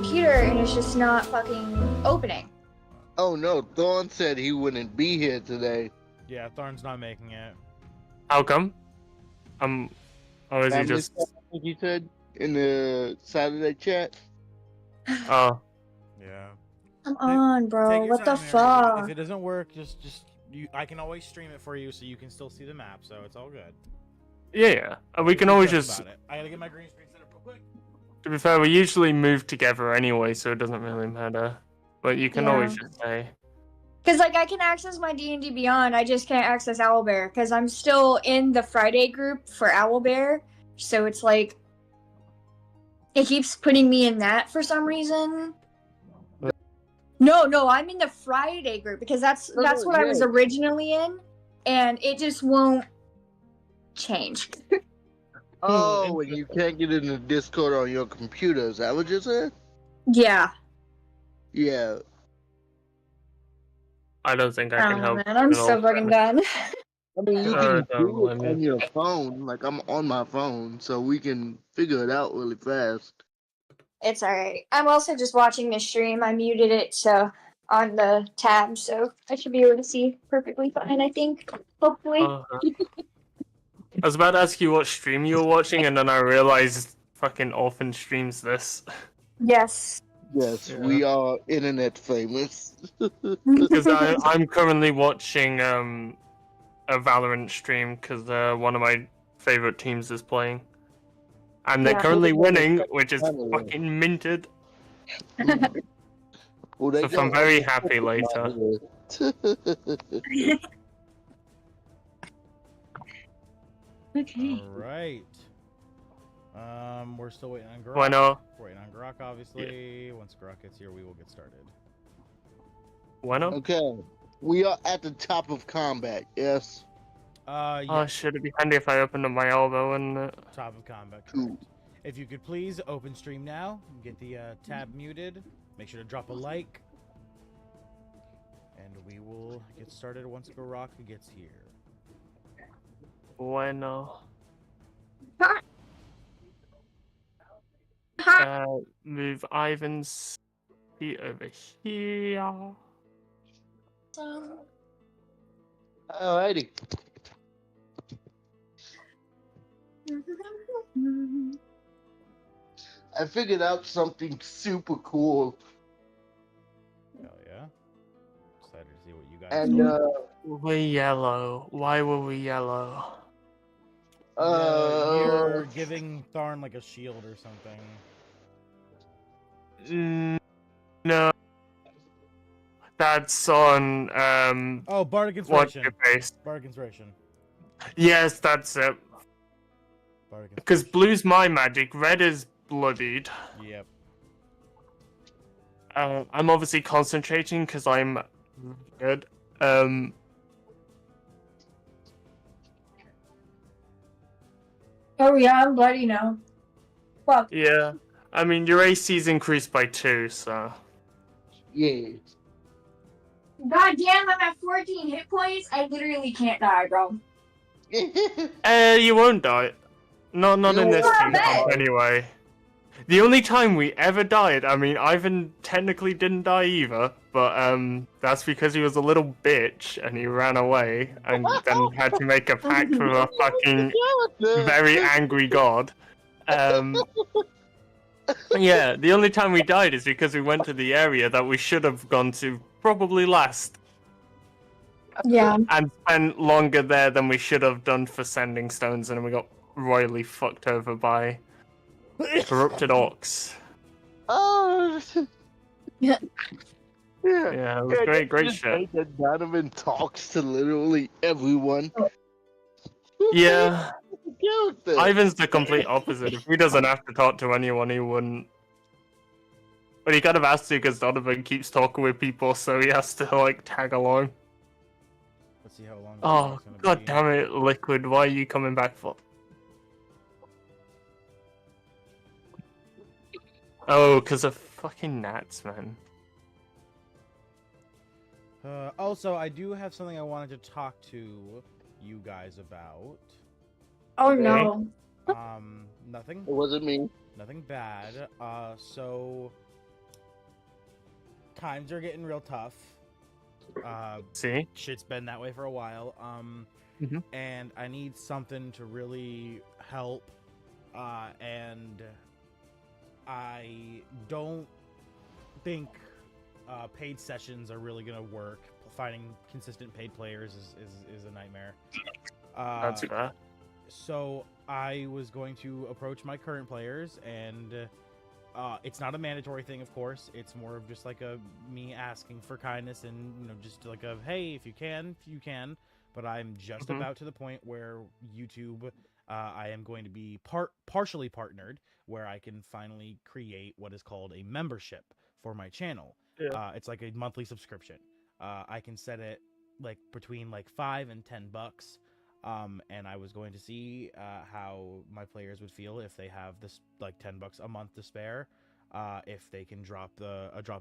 Computer and it's just not fucking opening. Oh no, Thorn said he wouldn't be here today. Yeah, Tharn's not making it. How come? Or is he just... I think he said in the Saturday chat. Oh. Yeah. Come on, bro. Take your What the time, Aaron. fuck? If it doesn't work, I can always stream it for you so you can still see the map, so it's all good. Yeah. We can always just... I gotta get my green screen set up real quick. To be fair, we usually move together anyway, so it doesn't really matter. But you can always just say... Because, like, I can access my D&D Beyond, I just can't access Owlbear, because I'm still in the Friday group for Owlbear, so it's like... It keeps putting me in that for some reason. No, I'm in the Friday group, because that's what I was originally in, and it just won't change. Oh, and you can't get into Discord on your computer, is that what you said? Yeah. Yeah. I don't think I can help. Man, I'm so fucking done. I mean, you can do it don't on your phone. Like, I'm on my phone, so we can figure it out really fast. It's alright. I'm also just watching this stream. I muted it so on the tab, so I should be able to see perfectly fine, I think. Hopefully. I was about to ask you what stream you were watching, and then I realized fucking Orphan streams this. Yes. Yes, we are internet famous. Because I'm currently watching a Valorant stream because one of my favorite teams is playing. And they're currently winning, which is fucking minted. Well, so I'm very happy later. Okay. Alright. We're still waiting on Garrak. Bueno. We're waiting on Garrak, obviously. Yeah. Once Garrak gets here, we will get started. Bueno? Okay. We are at the top of combat, yes? Yeah. Oh shit, it'd be handy if I opened up my elbow and... Top of combat, correct. If you could please open stream now, get the tab muted, make sure to drop a like, and we will get started once Garrak gets here. Bueno. Move Ivyn's feet over here. Alrighty. I figured out something super cool. Hell yeah. Excited to see what you guys And, we're yellow. Why were we yellow? you're giving Tharn like a shield or something. No. That's on Oh, Bardic what's Inspiration. your face? Bardic Inspiration. Yes, that's it. Bardic Because Inspiration. blue's my magic, red is bloodied. Yep. I'm obviously concentrating because I'm good. Oh yeah, I'm bloody now. Fuck. Yeah. I mean, your AC's increased by 2, so. Yeah. God damn, I'm at 14 hit points. I literally can't die, bro. You won't die. Not You in this won't team die. comp anyway. The only time we ever died, I mean, Ivan technically didn't die either, but that's because he was a little bitch and he ran away and then had to make a pact with a fucking very angry god. Yeah, the only time we died is because we went to the area that we should have gone to probably last. Yeah. And spent longer there than we should have done for sending stones, and we got royally fucked over by corrupted orcs. Oh. Yeah. Yeah, it was great shit. That Donovan talks to literally everyone. Yeah, Character. Ivan's the complete opposite. If he doesn't have to talk to anyone, he wouldn't. But he kind of has to because Donovan keeps talking with people, so he has to like tag along. Let's see how long. Oh, it's gonna god be. damn it, Liquid, why are you coming back for? Oh, because of fucking gnats, man. Also, I do have something I wanted to talk to you guys about. Oh no. Nothing. It wasn't me. Nothing bad. So times are getting real tough. See? Shit's been that way for a while. Mhm. And I need something to really help. And I don't think paid sessions are really gonna work. Finding consistent paid players is a nightmare. That's fair. So I was going to approach my current players, and it's not a mandatory thing, of course. It's more of just like me asking for kindness, and just like a hey, if you can, you can. But I'm just about to the point where YouTube, I am going to be partially partnered, where I can finally create what is called a membership for my channel. Yeah. It's like a monthly subscription. I can set it like between like $5 and $10. And I was going to see how my players would feel if they have this like $10 a month to spare. If they can drop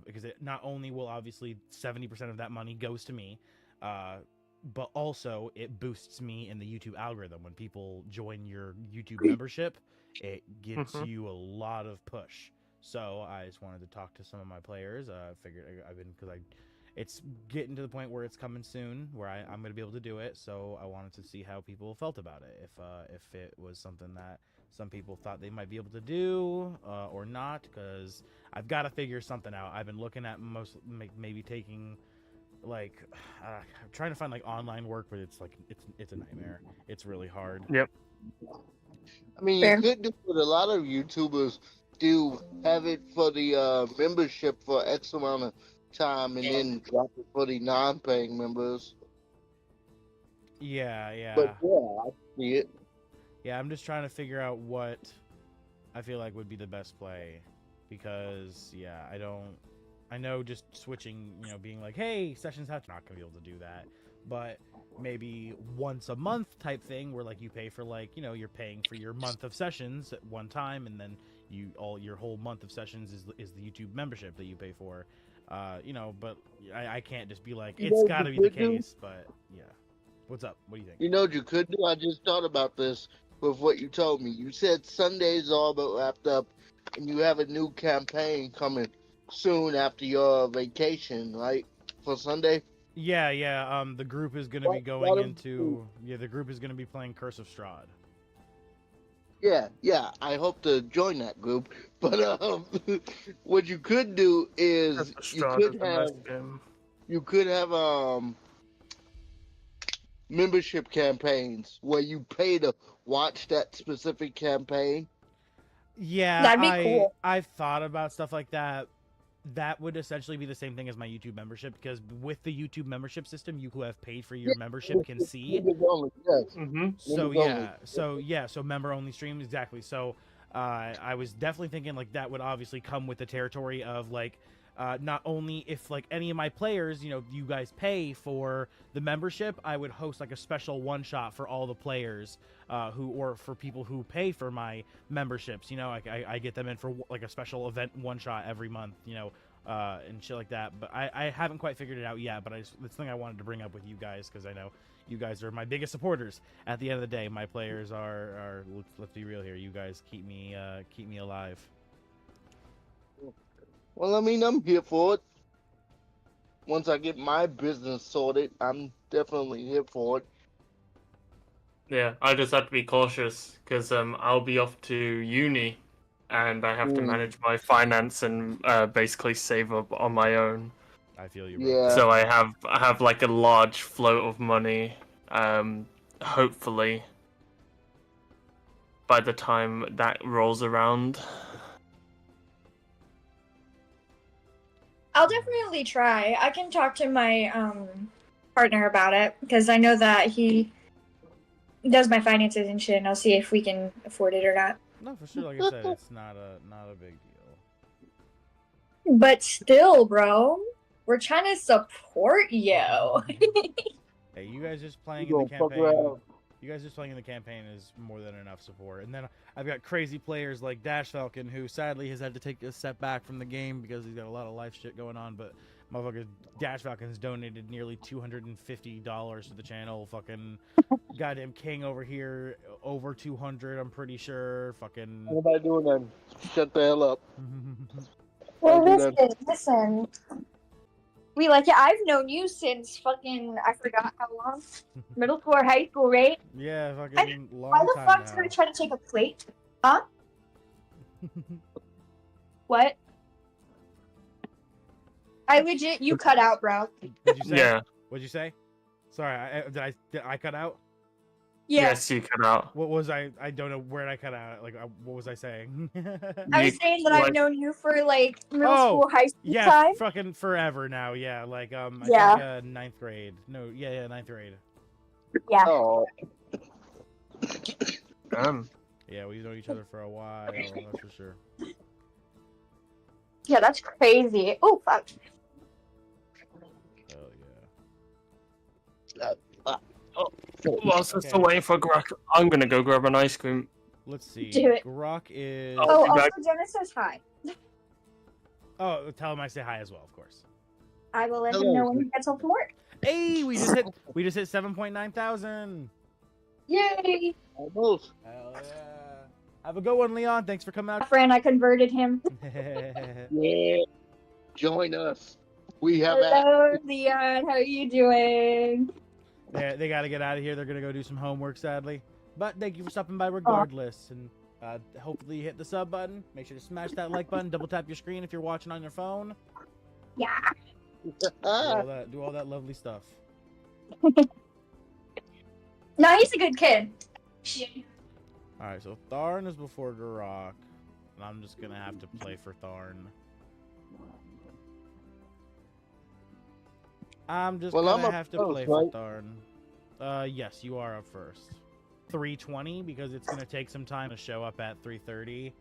because it not only will obviously 70% of that money goes to me, but also it boosts me in the YouTube algorithm. When people join your YouTube membership, it gives you a lot of push. So I just wanted to talk to some of my players. Figured it's getting to the point where it's coming soon, where I'm going to be able to do it. So I wanted to see how people felt about it. If it was something that some people thought they might be able to do or not, because I've got to figure something out. I've been looking at maybe taking like trying to find like online work, but it's like it's a nightmare. It's really hard. Yep. I mean, Fair. you could do what a lot of YouTubers do, have it for the membership for X amount of time and then drop it for the non-paying members. Yeah. But yeah, I see it. Yeah, I'm just trying to figure out what I feel like would be the best play, because yeah, I know just switching, being like, hey, sessions have not gonna be able to do that, but maybe once a month type thing where like you pay for like, you're paying for your month of sessions at one time, and then your whole month of sessions is the YouTube membership that you pay for. But I can't just be like, it's got to be the case. But yeah, what's up? What do you think? You know what you could do? I just thought about this with what you told me. You said Sunday's all but wrapped up, and you have a new campaign coming soon after your vacation, right? For Sunday? Yeah. The group is going to be going into... Yeah, the group is going to be playing Curse of Strahd. Yeah. I hope to join that group. But what you could do is you could have membership campaigns where you pay to watch that specific campaign. Yeah, That'd be cool. I've thought about stuff like that, that would essentially be the same thing as my YouTube membership, because with the YouTube membership system, you who have paid for your membership can see. Members only, yes. So Members only. so member only streams, exactly. So I was definitely thinking like that would obviously come with the territory of like not only if like any of my players, you know, you guys pay for the membership, I would host like a special one shot for all the players or for people who pay for my memberships. You know, I get them in for like a special event one shot every month, you know, and shit like that. But I haven't quite figured it out yet, but it's the thing I wanted to bring up with you guys, because I know you guys are my biggest supporters. At the end of the day, my players are let's be real here. You guys keep me alive. Well, I mean, I'm here for it. Once I get my business sorted, I'm definitely here for it. Yeah, I just have to be cautious because I'll be off to uni, and I have to manage my finance and basically save up on my own. I feel you, bro. Yeah. So I have like a large float of money. Hopefully, by the time that rolls around. I'll definitely try. I can talk to my partner about it, because I know that he does my finances and shit, and I'll see if we can afford it or not. No, for sure. Like I said, it's not a big deal. But still, bro, we're trying to support you. Hey, you guys just playing in the campaign. You guys just playing in the campaign is more than enough support. And then I've got crazy players like Dash Falcon, who sadly has had to take a step back from the game because he's got a lot of life shit going on. But motherfucker, Dash Falcon's donated nearly $250 to the channel. Fucking goddamn King over here, over 200. I'm pretty sure. Fucking. What am I doing then? Shut the hell up. Well, listen. We like it. I've known you since fucking, I forgot how long. Middle school or high school, right? Yeah, fucking long Why the time fuck's now. gonna try to take a plate? Huh? What? I legit, you cut out, bro. What'd you say? Yeah. What'd you say? Sorry, did I cut out? Yeah. Yes, you cut out. What was I don't know where I cut out. Like, what was I saying? I was saying that I've known you for like middle school, high school yeah, time. fucking forever now. Yeah, like I Yeah. think, ninth grade. No, yeah, ninth grade. Yeah. Oh. Yeah, we've known each other for a while. That's for sure. Yeah, that's crazy. Oh fuck. Hell yeah. Whilst I'm still waiting for Garrak, I'm gonna go grab an ice cream. Let's see. Do it. Garrak is. Oh, you also guys- Dennis says hi. Oh, tell him I say hi as well, of course. I will let him know when he gets home from work. Hey, we just hit 7.9 thousand. Yay! Almost. Hell yeah. Have a good one, Leon. Thanks for coming out. Friend, I converted him. Yeah. Join us. We have Hello, Leon. How are you doing? They got to get out of here. They're gonna go do some homework, sadly. But thank you for stopping by regardless. And hopefully you hit the sub button. Make sure to smash that like button. Double tap your screen if you're watching on your phone. Yeah. Do all that lovely stuff. No, he's a good kid. All right, so Tharn is before Garrak, and I'm just gonna have to play for Tharn. I'm just gonna have to play for Tharn. Yes, you are up first. 3:20 because it's gonna take some time to show up at 3:30.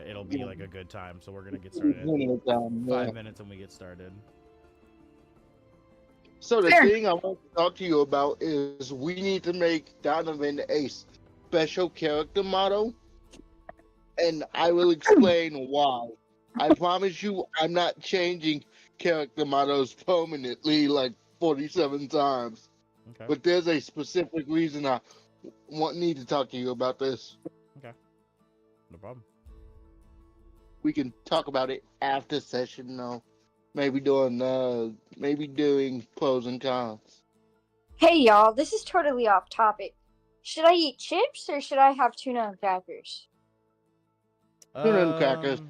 It'll be like a good time, so we're gonna get started in 5 minutes and we get started. So the thing I want to talk to you about is we need to make Donovan a special character model, and I will explain why. I promise you I'm not changing character models permanently like 47 times. Okay. But there's a specific reason I need to talk to you about this. Okay. No problem. We can talk about it after session though. Maybe doing pros and cons. Hey y'all, this is totally off topic. Should I eat chips or should I have tuna and crackers? Tuna and crackers.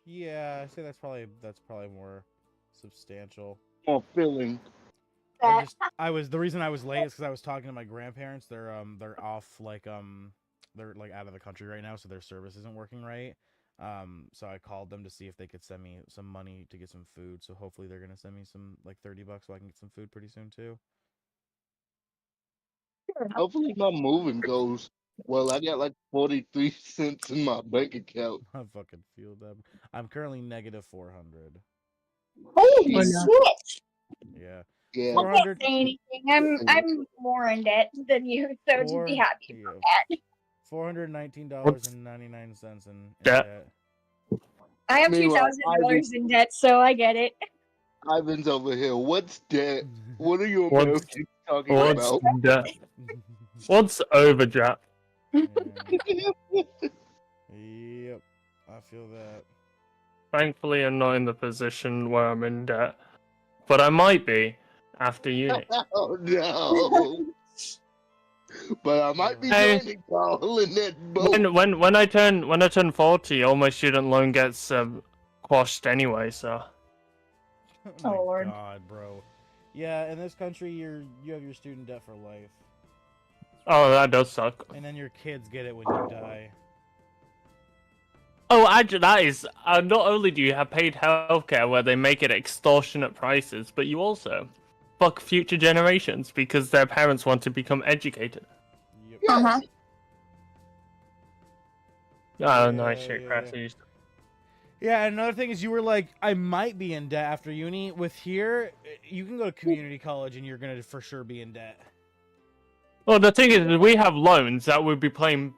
Yeah, I say that's probably more substantial. More filling. The reason I was late is because I was talking to my grandparents. They're off they're like out of the country right now, so their service isn't working right. So I called them to see if they could send me some money to get some food. So hopefully they're gonna send me some like $30 so I can get some food pretty soon too. Hopefully my moving goes well. I got like 43 cents in my bank account. I fucking feel them. I'm currently negative 400. Holy Oh, shit! Yeah. Yeah. I 400. can't say anything. I'm more in debt than you, so just be happy about that. $419.99 in Debt. debt. I have Meanwhile, $2,000 in debt, so I get it. Ivan's over here. What's debt? What are you What's- Americans talking What's about? debt? What's overdraft? Yeah. Yep. I feel that. Thankfully, I'm not in the position where I'm in debt, but I might be after uni. Oh no! But I might be Hey. joining Carl in that boat. When I turn 40, all my student loan gets quashed anyway. So Oh my Oh, Lord. god, bro. Yeah, in this country, you have your student debt for life, oh, that does suck. and then your kids get it when you die. Oh, actually, that is not only do you have paid healthcare where they make it extortionate prices, but you also fuck future generations because their parents want to become educated. Yep. Uh-huh. Oh, nice shit, Yeah. Crashy. Yeah, and another thing is you were like, I might be in debt after uni. With here, you can go to community college and you're gonna for sure be in debt. Well, the thing is, we have loans that we'll be paying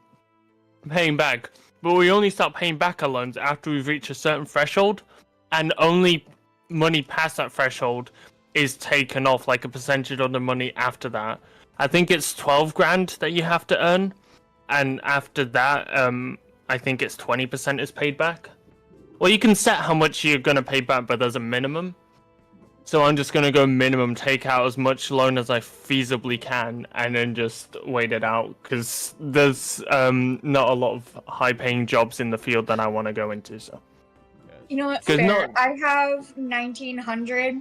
back, but we only start paying back our loans after we've reached a certain threshold, and only money past that threshold is taken off, like a percentage of the money after that. I think it's 12 grand that you have to earn, and after that, I think it's 20% is paid back. Well, you can set how much you're gonna pay back, but there's a minimum. So I'm just gonna go minimum, take out as much loan as I feasibly can, and then just wait it out, because there's not a lot of high-paying jobs in the field that I want to go into. So You know what? 'Cause Fair. no- I have 1,900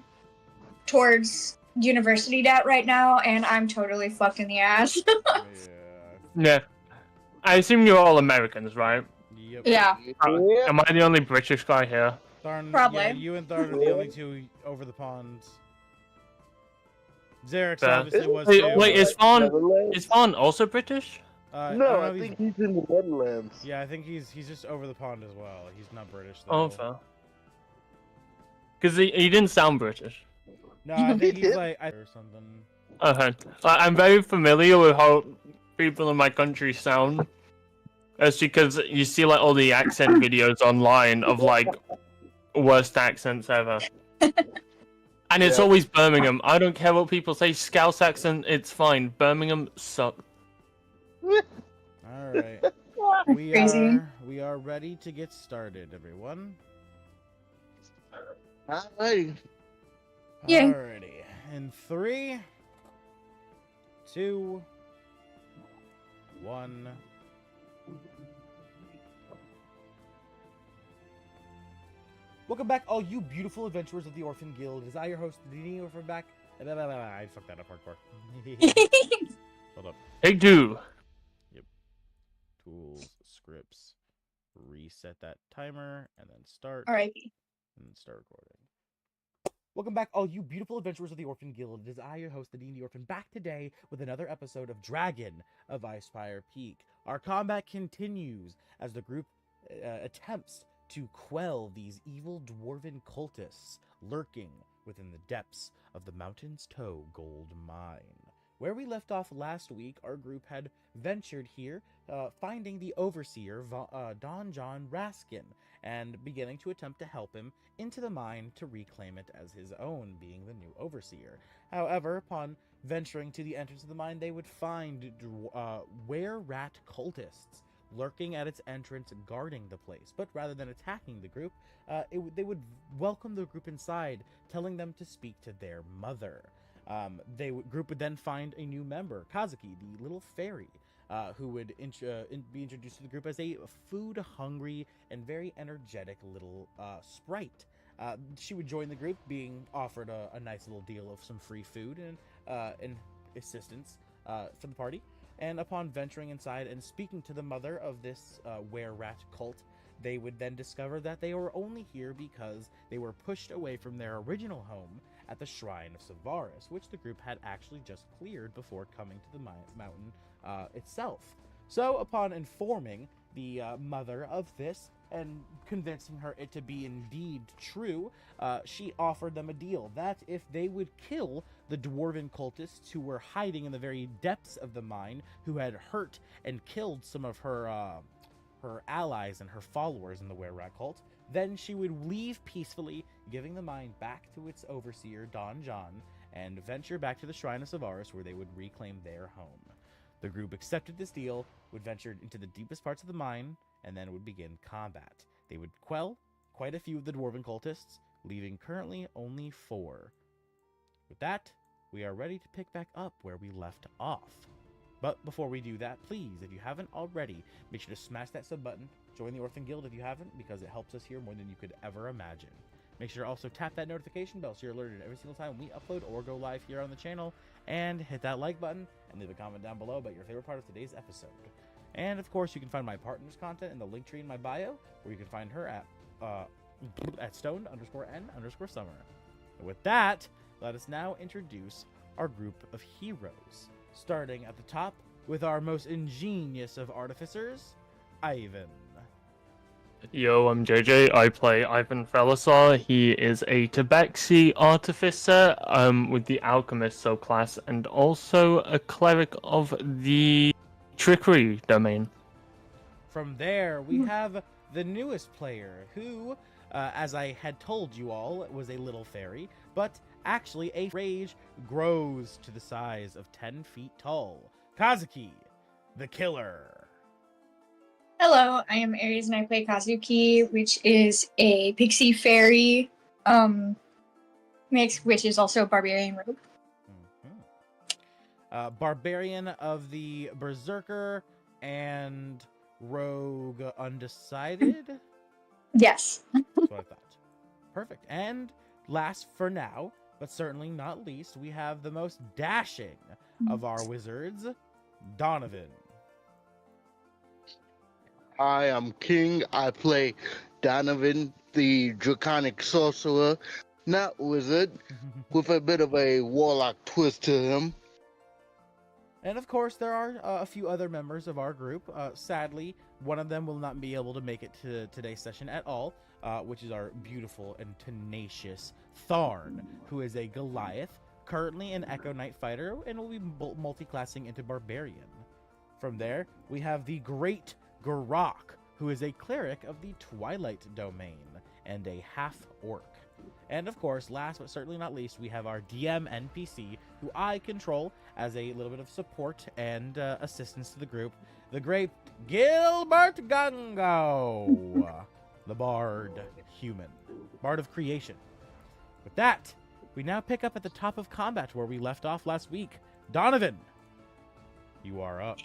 towards university debt right now, and I'm totally fucking the ass. Yeah. yeah, I assume you're all Americans, right? Yep. Yeah. Yeah. Am I the only British guy here? Tharn, Probably. Yeah, you and Tharn are the only two over the pond. Xerix Fair. obviously was Wait, too. wait, is Vaughn Netherlands? also British? I No, don't know I if think he's in the Netherlands. Yeah, I think he's just over the pond as well. He's not British though. Oh, fair. Because he didn't sound British. No, I think he's did. like or something. Okay. I'm very familiar with how people in my country sound. That's because you see like all the accent videos online of like worst accents ever. And it's Yeah. always Birmingham. I don't care what people say. Scouse accent, it's fine. Birmingham sucks. All right, Crazy. we are ready to get started, everyone. Alright. Yeah. Alrighty, in 3, 2, 1. Welcome back, all you beautiful adventurers of the Orphan Guild. It is I, your host, the Orphan back. I fucked that up hardcore. Hold up. Take two. Tools, scripts, reset that timer, and then start. R.I.P. And then start recording. Welcome back, all you beautiful adventurers of the Orphan Guild. It is I, your host, the D&D Orphan, back today with another episode of Dragon of Ice-Spire Peak. Our combat continues as the group attempts to quell these evil dwarven cultists lurking within the depths of the Mountain's Toe gold mine. Where we left off last week, our group had ventured here, finding the overseer, Don John Raskin, and beginning to attempt to help him into the mine to reclaim it as his own, being the new overseer. However, upon venturing to the entrance of the mine, they would find were-rat cultists lurking at its entrance, guarding the place. But rather than attacking the group, they would welcome the group inside, telling them to speak to their mother. Group would then find a new member, Kazuki, the little fairy, who would be introduced to the group as a food-hungry and very energetic little sprite. She would join the group, being offered a nice little deal of some free food and assistance for the party. And upon venturing inside and speaking to the mother of this were-rat cult, they would then discover that they were only here because they were pushed away from their original home at the Shrine of Savaris, which the group had actually just cleared before coming to the mountain itself. So, upon informing the mother of this and convincing her it to be indeed true, she offered them a deal that if they would kill the dwarven cultists who were hiding in the very depths of the mine, who had hurt and killed some of her allies and her followers in the Were-Rat cult, then she would leave peacefully, giving the mine back to its overseer, Don John, and venture back to the Shrine of Savaris, where they would reclaim their home. The group accepted this deal, would venture into the deepest parts of the mine, and then would begin combat. They would quell quite a few of the dwarven cultists, leaving currently only 4. With that, we are ready to pick back up where we left off. But before we do that, please, if you haven't already, make sure to smash that sub button, join the Orphan Guild if you haven't, because it helps us here more than you could ever imagine. Make sure to also tap that notification bell so you're alerted every single time we upload or go live here on the channel, and hit that like button, and leave a comment down below about your favorite part of today's episode. And of course, you can find my partner's content in the link tree in my bio, where you can find her at stoned_n_summer. And with that, let us now introduce our group of heroes, starting at the top with our most ingenious of artificers, Ivyn. Yo, I'm JJ. I play Ivyn Felisar. He is a Tabaxi Artificer with the Alchemist subclass, and also a cleric of the Trickery domain. From there, we have the newest player, who, as I had told you all, was a little fairy, but actually a rage grows to the size of 10 feet tall. Kazuki, the Killer. Hello, I am Aries and I play Kazuki, which is a pixie fairy mix, which is also a barbarian rogue. Barbarian of the Berserker and Rogue Undecided? Yes. That's what I thought. Perfect. And last for now, but certainly not least, we have the most dashing of our wizards, Donovan. Hi, I'm King. I play Donovan, the Draconic Sorcerer, not wizard, with a bit of a warlock twist to him. And of course, there are a few other members of our group. Sadly, one of them will not be able to make it to today's session at all, which is our beautiful and tenacious Tharn, who is a Goliath, currently an Echo Knight Fighter, and will be multi-classing into Barbarian. From there, we have the great Garrak, who is a cleric of the Twilight domain and a half-orc. And of course, last but certainly not least, we have our DM NPC, who I control as a little bit of support and assistance to the group, the great Gilbert Gungo, the Bard Human, Bard of Creation. With that, we now pick up at the top of combat where we left off last week. Donovan, you are up.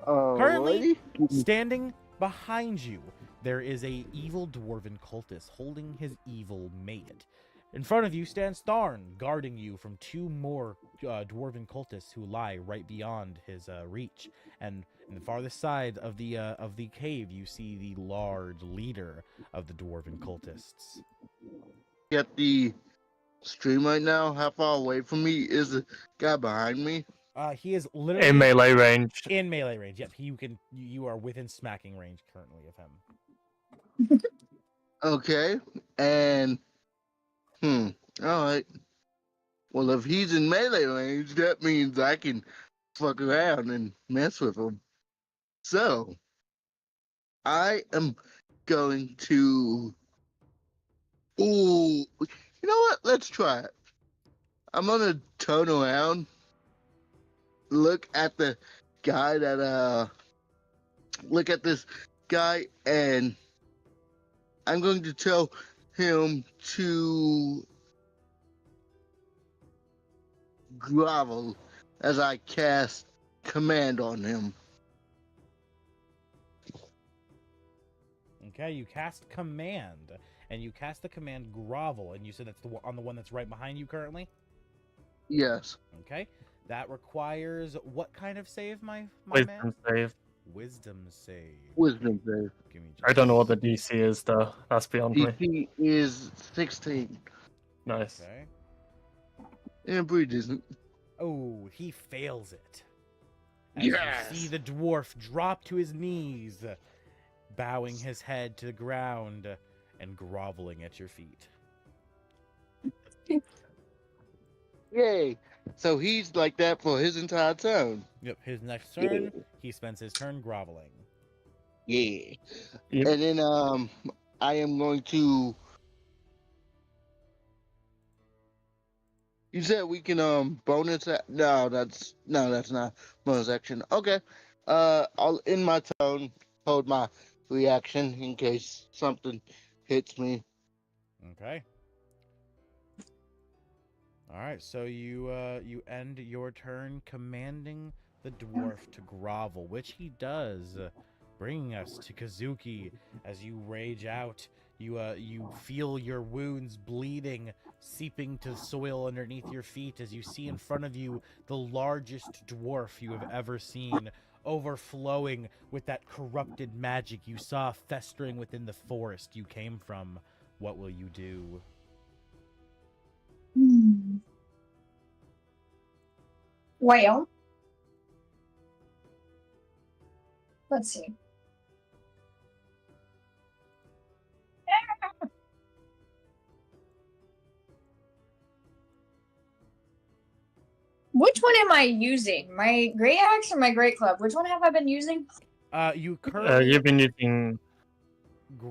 Currently, standing behind you, there is a evil dwarven cultist holding his evil mate. In front of you stands Tharn, guarding you from 2 more dwarven cultists who lie right beyond his reach. And in the farthest side of the cave, you see the large leader of the dwarven cultists. Get the stream right now. How far away from me is the guy behind me? He is literally In melee range. In melee range, yep. You are within smacking range currently of him. Okay, and all right. Well, if he's in melee range, that means I can fuck around and mess with him. So, I am going to. Ooh, you know what? Let's try it. I'm gonna turn around, look at the guy look at this guy, and I'm going to tell him to grovel as I cast command on him. Okay, you cast command, and you cast the command grovel, and you said that's on the one that's right behind you currently? Yes. Okay, that requires what kind of save, my man? Wisdom save. wisdom save. Wisdom save. Give me just... I don't know what the DC is though. That's beyond me. DC is 16. Nice. Okay. And Breed isn't. Oh, he fails it. As Yes! you see the dwarf drop to his knees, bowing his head to the ground and groveling at your feet. Yay! So he's like that for his entire turn. Yep, his next turn, he spends his turn groveling. Yeah. Yep. And then I am going to. You said we can bonus that? No, that's not bonus action. Okay. I'll end my turn, hold my reaction in case something hits me. Okay. All right, so you end your turn commanding the dwarf to grovel, which he does, bringing us to Kazuki. As you rage out, you feel your wounds bleeding, seeping to the soil underneath your feet as you see in front of you the largest dwarf you have ever seen, overflowing with that corrupted magic you saw festering within the forest you came from. What will you do? Well, let's see. Which one am I using? My great axe or my great club? Which one have I been using? You currently You've been using.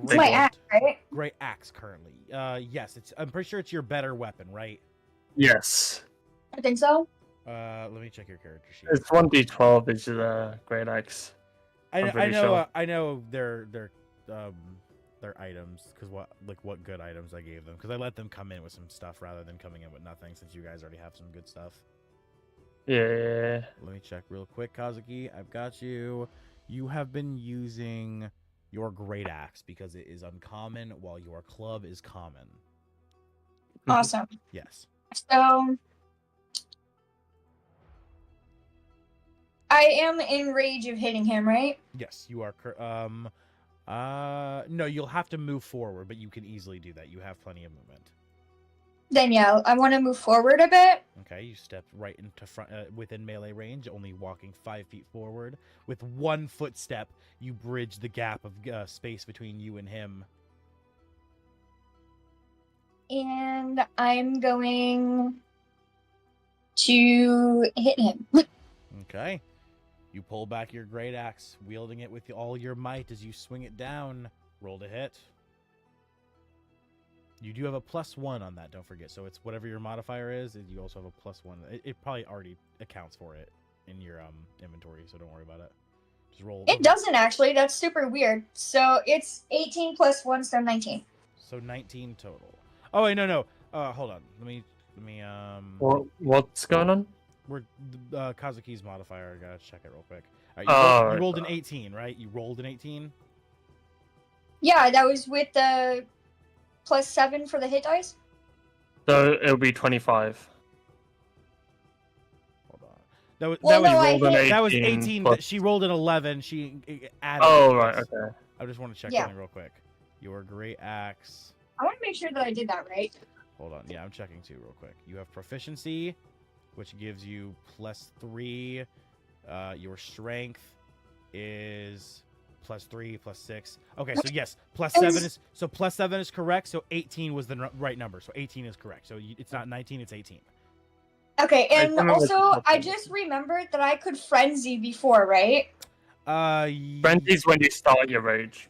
It's my axe, right? great axe currently. Yes, I'm pretty sure it's your better weapon, right? Yes. I think so. Let me check your character sheet. It's 1d12 is the great axe. I'm pretty sure. I know their items, because what good items I gave them, because I let them come in with some stuff rather than coming in with nothing, since you guys already have some good stuff. Yeah. Let me check real quick, Kazuki. I've got you. You have been using your great axe because it is uncommon, while your club is common. Awesome. Yes. So I am in rage of hitting him, right? Yes, you are. No, you'll have to move forward, but you can easily do that. You have plenty of movement. Then yeah, I want to move forward a bit. Okay, you step right into front, within melee range, only walking 5 feet forward. With 1 footstep, you bridge the gap of space between you and him. And I'm going to hit him. Okay. You pull back your great axe, wielding it with all your might as you swing it down. Roll to hit. You do have a +1 on that, don't forget. So it's whatever your modifier is, you also have a +1. It probably already accounts for it in your inventory, so don't worry about it. Just roll. It doesn't actually. That's super weird. So it's 18 + 1, so 19. So 19 total. Oh wait, no. Hold on. Let me. What's going on? We're Kazuki's modifier. I gotta check it real quick. All Oh, right, you rolled an 18, right? You rolled an 18. Yeah, that was with the +7 for the hit dice. So it'll be 25. Hold on. That was Well, no, I rolled an hit. that was 18. plus- She rolled an 11. She added. Oh, it. right, okay. I just want to check Yeah. something real quick. Your great axe. I want to make sure that I did that right. Hold on. Yeah, I'm checking too real quick. You have proficiency, which gives you +3. Your strength is +3, +6. Okay, so yes, +7 is +7 is correct. So 18 was the right number. So 18 is correct. So it's not 19, it's 18. Okay, and remember also the- I just remembered that I could frenzy before, right? Frenzy's when you start your rage.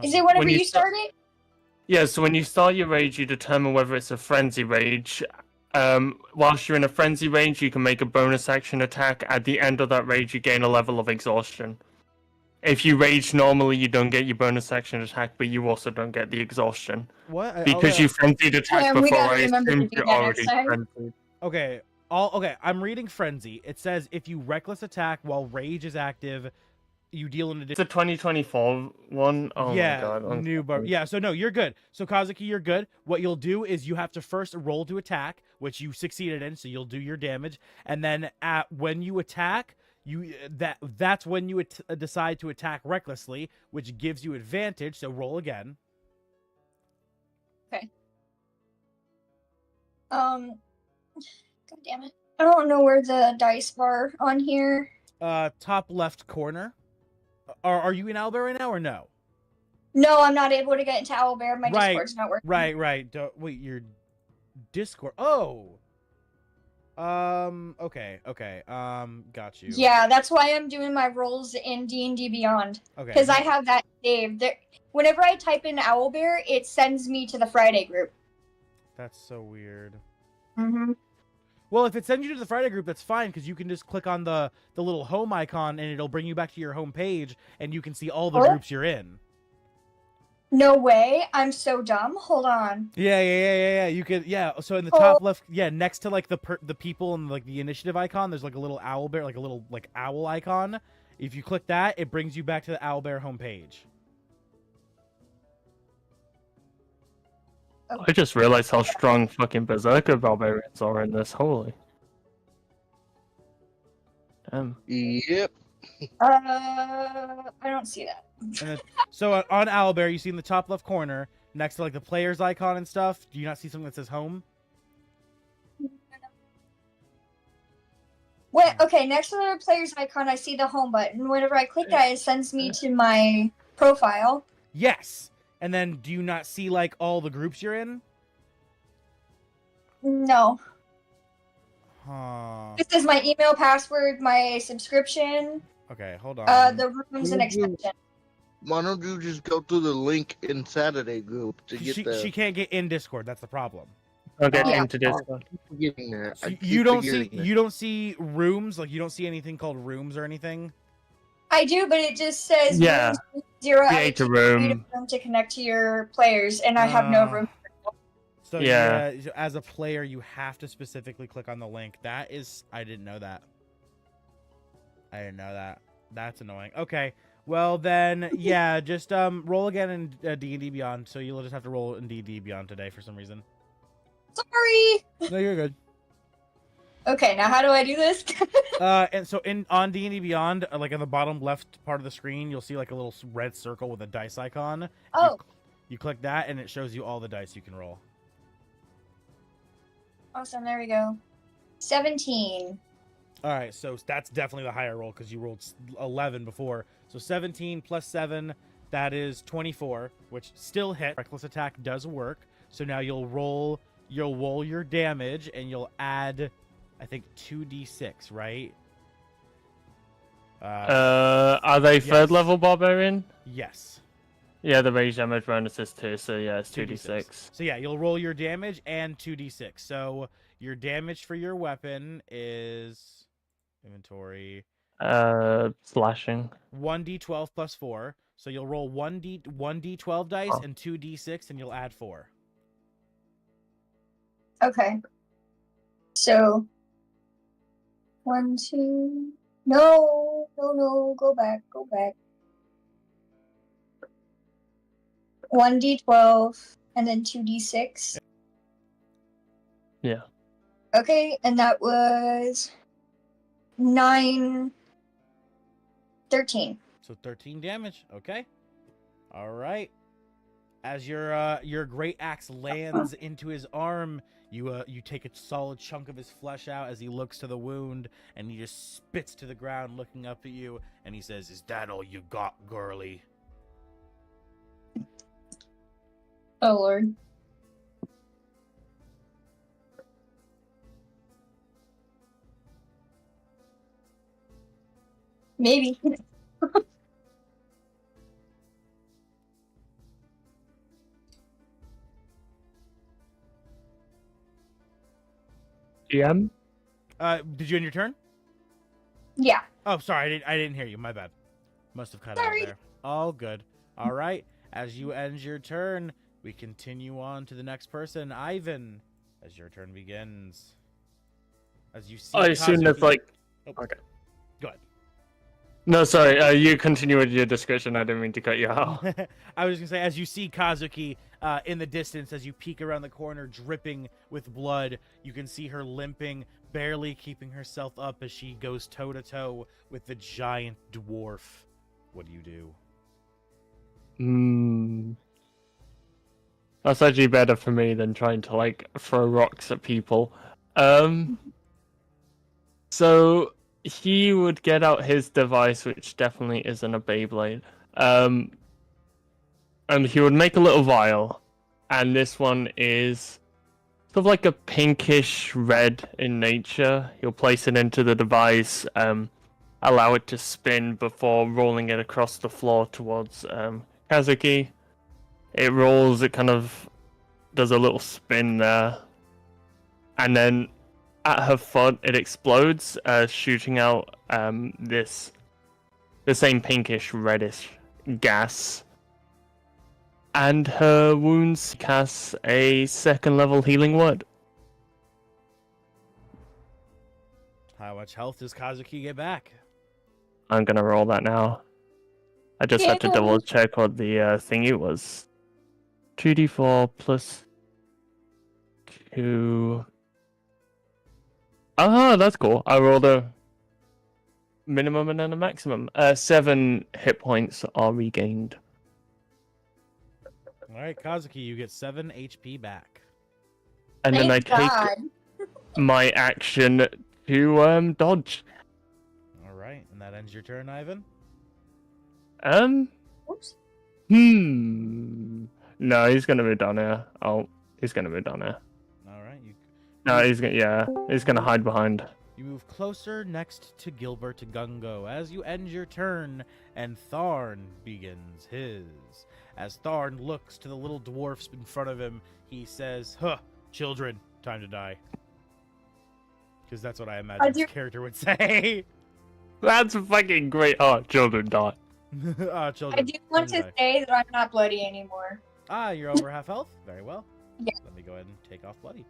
Is it whenever When you you start it? Yeah, so when you start your rage, you determine whether it's a frenzy rage. Whilst you're in a frenzy rage, you can make a bonus action attack. At the end of that rage, you gain a level of exhaustion. If you rage normally, you don't get your bonus action attack, but you also don't get the exhaustion. What? Because you frenzied attack Yeah, we before, gotta I remember to assumed do you're that already next time. frenzied. Okay. Okay. I'm reading frenzy. It says if you reckless attack while rage is active, you deal an It's additional. a 2024 one. Oh yeah, my god. I'm new bar. sorry. Yeah, so no, you're good. So Kazuki, you're good. What you'll do is you have to first roll to attack, which you succeeded in, so you'll do your damage, and then when you attack, that's when you decide to attack recklessly, which gives you advantage. So roll again. Okay. God damn it! I don't know where the dice are on here. Top left corner. Are you in Owlbear right now or no? No, I'm not able to get into Owlbear. My Discord's not working. Right. Wait, your Discord. Oh. Okay. Got you. Yeah, that's why I'm doing my rolls in D&D Beyond. Okay. Because I have that saved. Whenever I type in Owlbear, it sends me to the Friday group. That's so weird. Mm-hmm. Well, if it sends you to the Friday group, that's fine, because you can just click on the little home icon, and it'll bring you back to your home page, and you can see all the groups you're in. No way! I'm so dumb. Hold on. Yeah. You could, So in the top left, next to like the people and like the initiative icon, there's like a little owl bear, like a little like owl icon. If you click that, it brings you back to the Owlbear homepage. I just realized how strong fucking Berserker barbarians are in this. Holy. Damn. Yep. I don't see that. And then, so on Owlbear, you see in the top left corner, next to like the player's icon and stuff, do you not see something that says home? Wait, okay, next to the player's icon, I see the home button. Whenever I click that, it sends me to my profile. Yes. And then do you not see like all the groups you're in? No. Huh. This is my email, password, my subscription, Okay, hold on. the rooms and extension. Why don't you just go through the link in Saturday group to get She can't get in Discord. That's the problem. I'll get Yeah. into Discord. getting there. So you don't see rooms, like you don't see anything called rooms or anything. I do, but it just says Yeah. rooms 0 Create a room. to connect to your players, and I have no room. So Yeah. As a player, you have to specifically click on the link. I didn't know that. That's annoying. Okay. Well then, yeah, just roll again in D&D Beyond. So you'll just have to roll in D&D Beyond today for some reason. Sorry. No, you're good. Okay, now how do I do this? And so on D&D Beyond, like on the bottom left part of the screen, you'll see like a little red circle with a dice icon. Oh. You click that, and it shows you all the dice you can roll. Awesome, there we go. 17. All right, so that's definitely the higher roll because you rolled 11 before. So 17 plus 7, that is 24, which still hit. Reckless attack does work. So now you'll roll your damage, and you'll add, I think, 2d6, right? Are they third level barbarian? Yes. Yeah, the rage damage bonus is 2, so yeah, it's 2d6. So yeah, you'll roll your damage and 2d6. So your damage for your weapon is inventory. Slashing. 1d12 plus 4. So you'll roll 1d12 dice and 2d6, and you'll add 4. Okay. So 1, 2. No, go back. 1d12 and then 2d6. Yeah. Okay, and that was 9, 13. So 13 damage. Okay. All right. As your great axe lands into his arm, you take a solid chunk of his flesh out as he looks to the wound, and he just spits to the ground, looking up at you, and he says, "Is that all you got, girly?" Oh Lord. Maybe. GM? Did you end your turn? Yeah. Oh, sorry, I didn't hear you. My bad. Must have cut out there. All good. All right. As you end your turn, we continue on to the next person, Ivyn. As your turn begins, as you see, I assume that's like. Oh. Okay. Go ahead. No, sorry. You continue with your description. I didn't mean to cut you out. I was gonna say, as you see Kazuki in the distance, as you peek around the corner, dripping with blood, you can see her limping, barely keeping herself up as she goes toe to toe with the giant dwarf. What do you do? That's actually better for me than trying to like throw rocks at people. So he would get out his device, which definitely isn't a Beyblade. And he would make a little vial, and this one is sort of like a pinkish red in nature. He'll place it into the device, allow it to spin before rolling it across the floor towards Kazuki. It rolls, it kind of does a little spin there, and then at her foot it explodes, shooting out the same pinkish reddish gas, and her wounds cast a 2nd level healing word. How much health does Kazuki get back? I'm gonna roll that now. I just had to double check what the thingy was. 2d4 plus 2. Ah, that's cool. I rolled a minimum and then a maximum. 7 hit points are regained. All right, Kazuki, you get 7 HP back. And then I Thank take God. my action to dodge. All right, and that ends your turn, Ivyn. Oops. No, he's gonna move down here. Oh, he's gonna move down here. All right, No, he's gonna hide behind. you move closer next to Gilbert Gungo as you end your turn, and Tharn begins his. As Tharn looks to the little dwarfs in front of him, he says, "Huh, children, time to die." Because that's what I imagine his character would say. That's fucking great. Oh, children die. Children. I do want time to die. say that I'm not bloody anymore. Ah, you're over half health? Very well. Yeah. Let me go ahead and take off Bloody.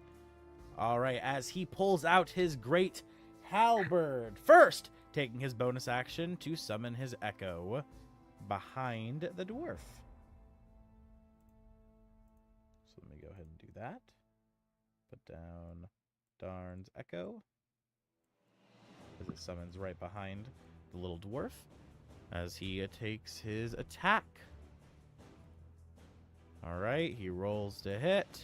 All right, as he pulls out his great halberd. First, taking his bonus action to summon his echo behind the dwarf. So let me go ahead and do that. Put down Darn's echo, as it summons right behind the little dwarf, as he takes his attack. All right, he rolls to hit.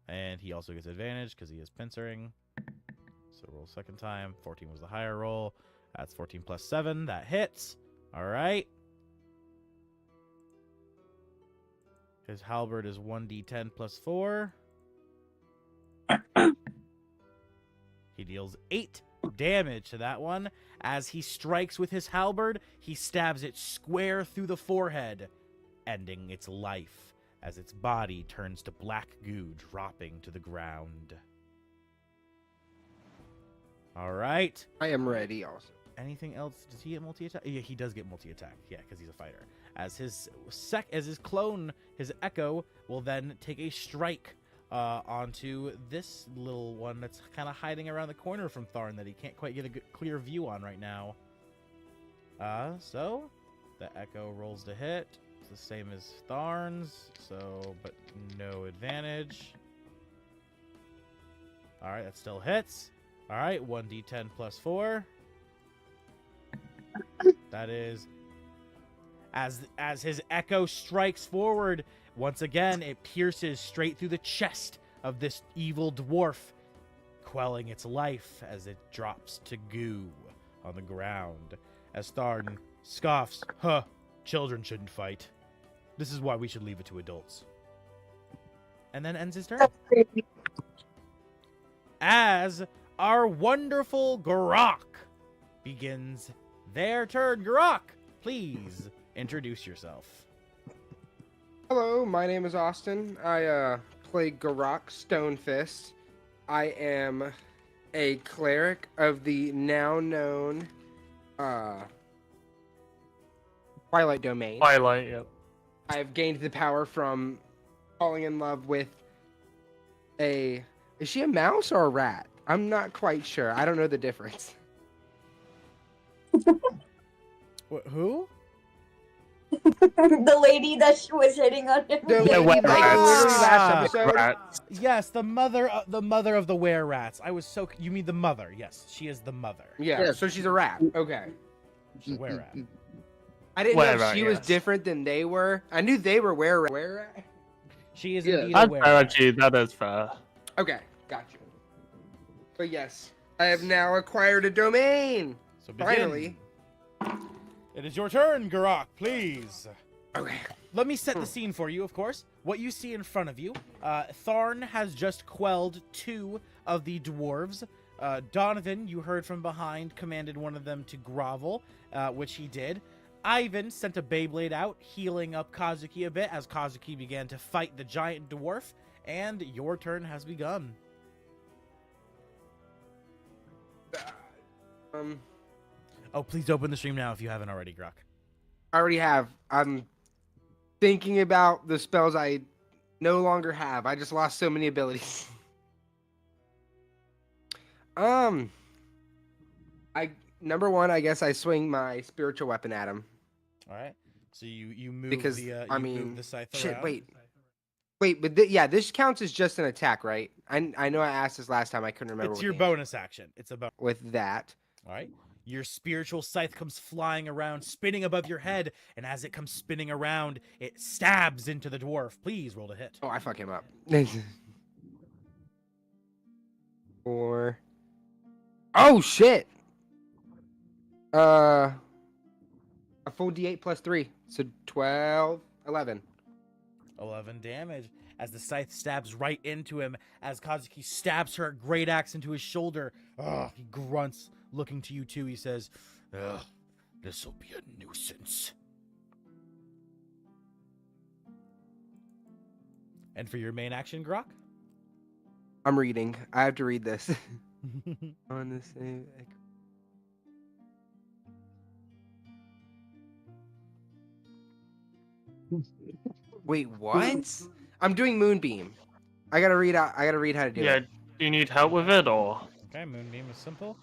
And he also gets advantage because he is pincering. So roll second time. 14 was the higher roll. That's 14 plus 7. That hits. All right. His halberd is 1d10 plus 4. He deals 8 damage to that one. As he strikes with his halberd, he stabs it square through the forehead, ending its life as its body turns to black goo dropping to the ground. All right. I am ready also. Anything else? Does he get multi-attack? Yeah, he does get multi-attack. Yeah, because he's a fighter. As his clone, his echo, will then take a strike onto this little one that's kind of hiding around the corner from Tharn that he can't quite get a good, clear view on right now. So the echo rolls to hit. It's the same as Tharn's, but no advantage. All right, that still hits. All right, 1d10 plus 4. That is, as his echo strikes forward, once again, it pierces straight through the chest of this evil dwarf, quelling its life as it drops to goo on the ground. As Tharn scoffs, "Huh, children shouldn't fight. This is why we should leave it to adults." And then ends his turn. That's crazy. As our wonderful Garrak begins their turn. Garrak, please introduce yourself. Hello, my name is Austin. I play Garrak Stonefist. I am a cleric of the now known Twilight Domain. Twilight, yep. I've gained the power from falling in love with is she a mouse or a rat? I'm not quite sure. I don't know the difference. Who? The lady that she was hitting on him. The Yeah, lady, wet like, rats. literally last Ah, episode. Rats. Yes, the mother of the were-rats. I was so... You mean the mother. Yes, she is the mother. Yeah, Yeah. so she's a rat. Okay. She's a were-rat. I didn't know Were-rat, if she was yes. different than they were. I knew they were were-rat. She is Yeah. indeed a That's fair, were-rat. actually. That is fair. Okay, gotcha. But yes, I have now acquired a domain. So begin. Finally. It is your turn, Garrak, please. Okay. Let me set the scene for you, of course. What you see in front of you, Tharn has just quelled 2 of the dwarves. Donovan, you heard from behind, commanded one of them to grovel, which he did. Ivyn sent a Beyblade out, healing up Kazuki a bit as Kazuki began to fight the giant dwarf, and your turn has begun. Oh, please open the stream now if you haven't already, Grok. I already have. I'm thinking about the spells I no longer have. I just lost so many abilities. Number one, I guess I swing my spiritual weapon at him. All right. So you move Because, the I you move mean, the scythe shit, around. Wait, but yeah, this counts as just an attack, right? I know I asked this last time. I couldn't remember. It's what your the bonus action. It's a bonus. with that. All right. Your spiritual scythe comes flying around, spinning above your head, and as it comes spinning around, it stabs into the dwarf. Please roll to hit. Oh, I fuck him up. 4. Oh shit. A full D8 plus 3, so 12, 11. 11 damage as the scythe stabs right into him. As Kazuki stabs her great axe into his shoulder, he grunts, looking to you two. He says, "This'll be a nuisance." And for your main action, Grok? I'm reading. I have to read this. On the same. Wait, what? I'm doing Moonbeam. I gotta read out. I gotta read how to do Yeah, it. do you need help with it, or? Okay, Moonbeam is simple.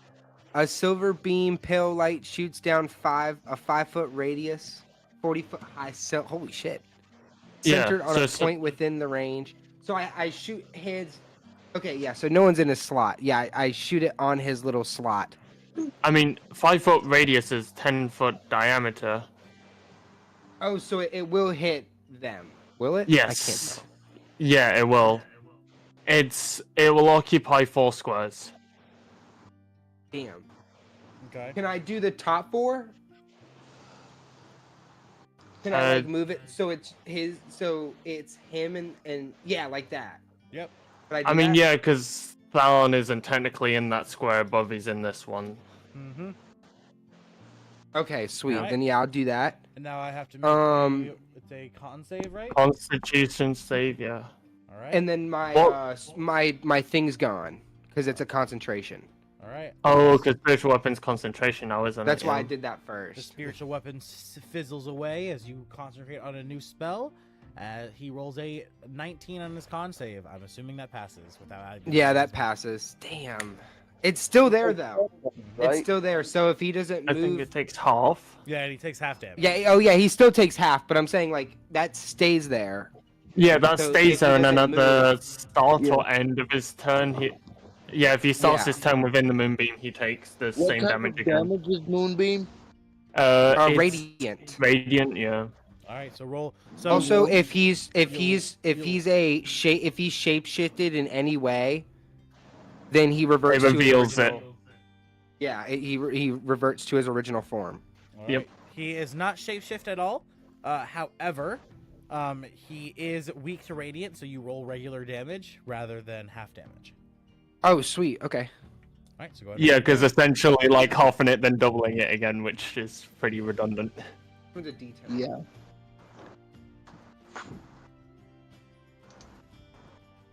A silver beam, pale light shoots down a 5-foot radius, 40-foot high. Holy shit! Yeah, Centered on so a it's- point within the range. So I shoot his. Okay, yeah. So no one's in his slot. Yeah, I shoot it on his little slot. I mean, 5-foot radius is 10-foot diameter. Oh, so it will hit them, will it? Yes. Yeah, it will. It will occupy 4 squares. I can't. Damn. Okay. Can I do the top 4? Can I like Uh, move it so it's his? So it's him and yeah, like that. Yep. Can I do mean, that? yeah, because Thalon isn't technically in that square above, he's in this one. Mm-hmm. Okay, sweet. Alright. Then yeah, I'll do that. And now I have to make it's a con save, right? Constitution save, yeah. All right. And then my Well- my thing's gone because it's a concentration. All right. Oh, because spiritual weapons concentration now, isn't That's it? why I Yeah. did that The first. spiritual weapon fizzles away as you concentrate on a new spell. He rolls a 19 on his con save. I'm assuming that passes without adding. Yeah, that passes. Damn. It's still there though. It's Right? still there. So if he doesn't I think move, it takes half. Yeah, and he takes half damage. yeah. Oh yeah, he still takes half. But I'm saying like that stays there. Yeah, that So if stays he there, and then at doesn't the move- start Yeah. or end of his turn, if he starts Yeah. his turn within the moonbeam, he takes the What same type damage of again. damage is Moonbeam? It's Radiant. Radiant, yeah. All right, so roll. So Also, if he's you'll- shape shifted in any way, then he reverts. It to his reveals it. original- Yeah, he reverts to his original form. All Yep. right. He is not shapeshift at all. However, he is weak to radiant, so you roll regular damage rather than half damage. Oh, sweet. Okay. All right, so go ahead. Yeah, because essentially, like, halving it, then doubling it again, which is pretty redundant. For the detail. Yeah.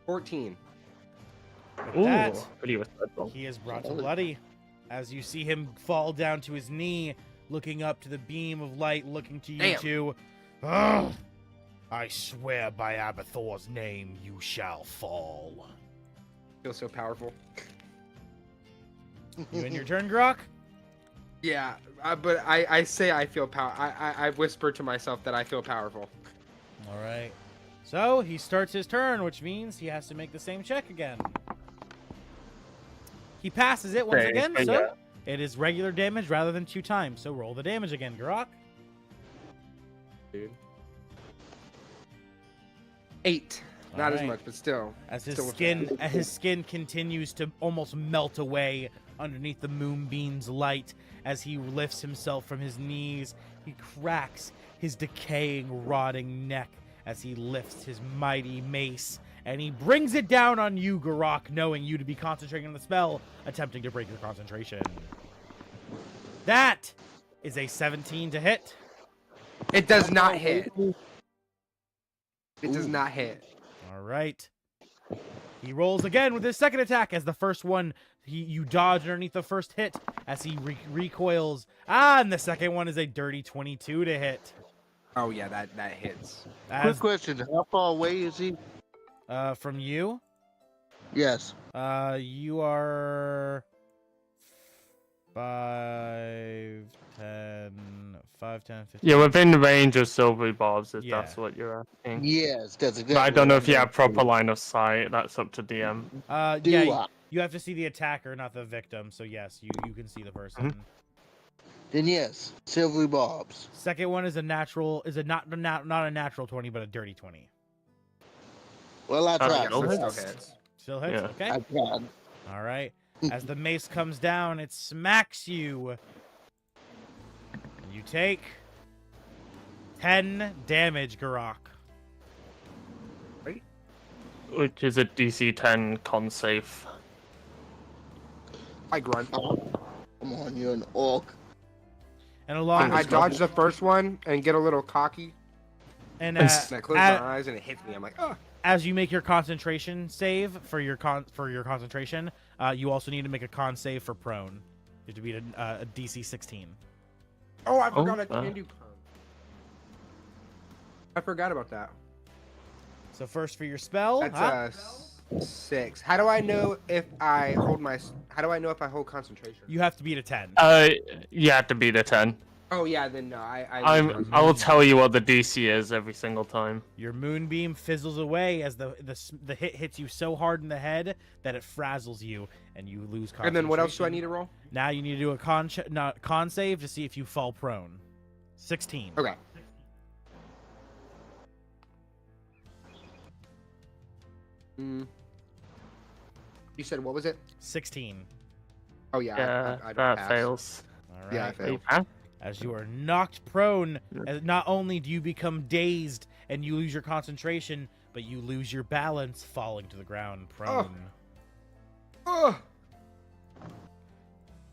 14. With Ooh, that, pretty respectful. he is brought to bloody as you see him fall down to his knee, looking up to the beam of light, looking to you Damn. two. Ugh! I swear by Abathor's name, you shall fall. Feels so powerful. You in your turn, Grok? Yeah, but I say I feel power. I whisper to myself that I feel powerful. All right. So he starts his turn, which means he has to make the same check again. He passes it once Okay, again, so so yeah. it is regular damage rather than 2 times. So roll the damage again, Garrak. Dude. 8. Not as Alright. much, but still. As his Still skin continues to almost melt away underneath the moonbeam's light as he lifts himself from his knees, he cracks his decaying, rotting neck as he lifts his mighty mace, and he brings it down on you, Garrak, knowing you to be concentrating on the spell, attempting to break your concentration. That is a 17 to hit. It does not hit. It does not hit. All right. He rolls again with his second attack as the first one, you dodge underneath the first hit as he recoils. And the second one is a dirty 22 to hit. Oh yeah, that hits. Quick As, question: how far away is he? from you, Yes. you are 5, 10, 15. You're within the range of silvery barbs, if Yeah. that's what you're asking. Yes, that's exactly. But I don't know if you have what proper line of sight. That's up to DM. Do Yeah, I? you have to see the attacker, not the victim. So yes, you can see the person. Then yes, silvery barbs. Second one is a natural, not a natural 20, but a dirty 20. Well, I tried. yeah, So it hits. still hits. Still hits, Yeah. okay? I tried. All right. As the mace comes down, it smacks you. And you take 10 damage, Garrak. Which is a DC 10 con save. I grunt. Oh, come on, you're an orc. And along I with, dodge the first one and get a little cocky. and And I close a- my eyes and it hits me. I'm like, oh. as you make your concentration save for your concentration, you also need to make a con save for prone. You have to beat a DC 16. Oh, I forgot I Oh, can do prone. I forgot about that. So first for your spell, That's 6. How do I know if I hold my? How do I know if I hold concentration? you have to beat a 10. You have to beat a 10. Oh yeah, then no. I will tell you what the DC is every single time. Your moonbeam fizzles away as the hit hits you so hard in the head that it frazzles you and you lose concentration. And then what else do I need to roll? Now you need to do a con save to see if you fall prone. 16. Okay. You said what was it? 16. Oh yeah. Yeah, I that pass. fails. All right. Yeah, I failed. You pass? As you are knocked prone, not only do you become dazed and you lose your concentration, but you lose your balance, falling to the ground prone. Oh.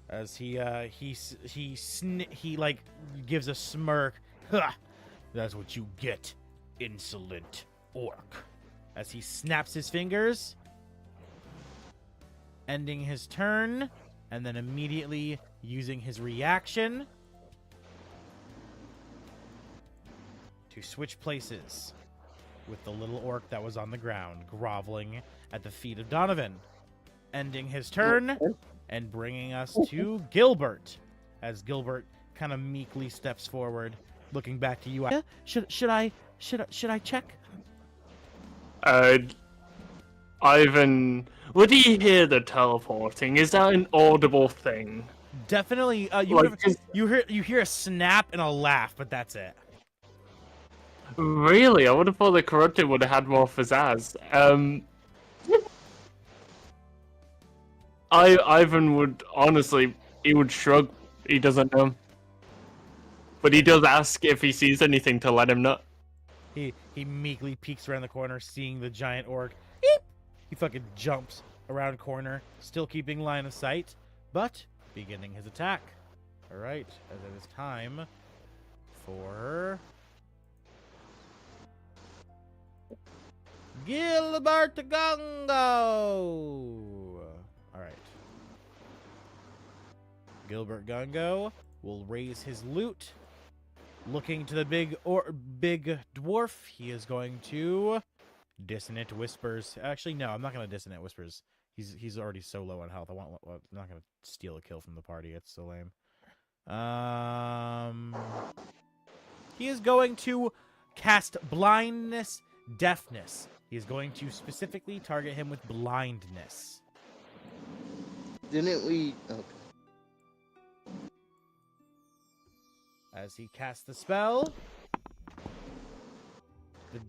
As he like gives a smirk. Ha! That's what you get, insolent orc. As he snaps his fingers, ending his turn, and then immediately using his reaction to switch places with the little orc that was on the ground, groveling at the feet of Donovan, ending his turn and bringing us to Gilbert, as Gilbert kind of meekly steps forward, looking back to you. Should I check? Ivan, would he hear the teleporting? Is that an audible thing? Definitely. You hear a snap and a laugh, but that's it. Really? I would have thought the corrupted would have had more pizzazz. Ivan would honestly, he would shrug. He doesn't know, but he does ask if he sees anything to let him know. He meekly peeks around the corner, seeing the giant orc. Eep! He fucking jumps around corner, still keeping line of sight, but beginning his attack. All right, as it is time for Gilbert Gungo. All right. Gilbert Gungo will raise his loot. Looking to the big dwarf, he is going to Dissonant Whispers. Actually, no, I'm not going to Dissonant Whispers. He's already so low on health. I'm not going to steal a kill from the party. It's so lame. He is going to cast blindness, deafness. He is going to specifically target him with blindness. Didn't we? Okay. As he casts the spell, the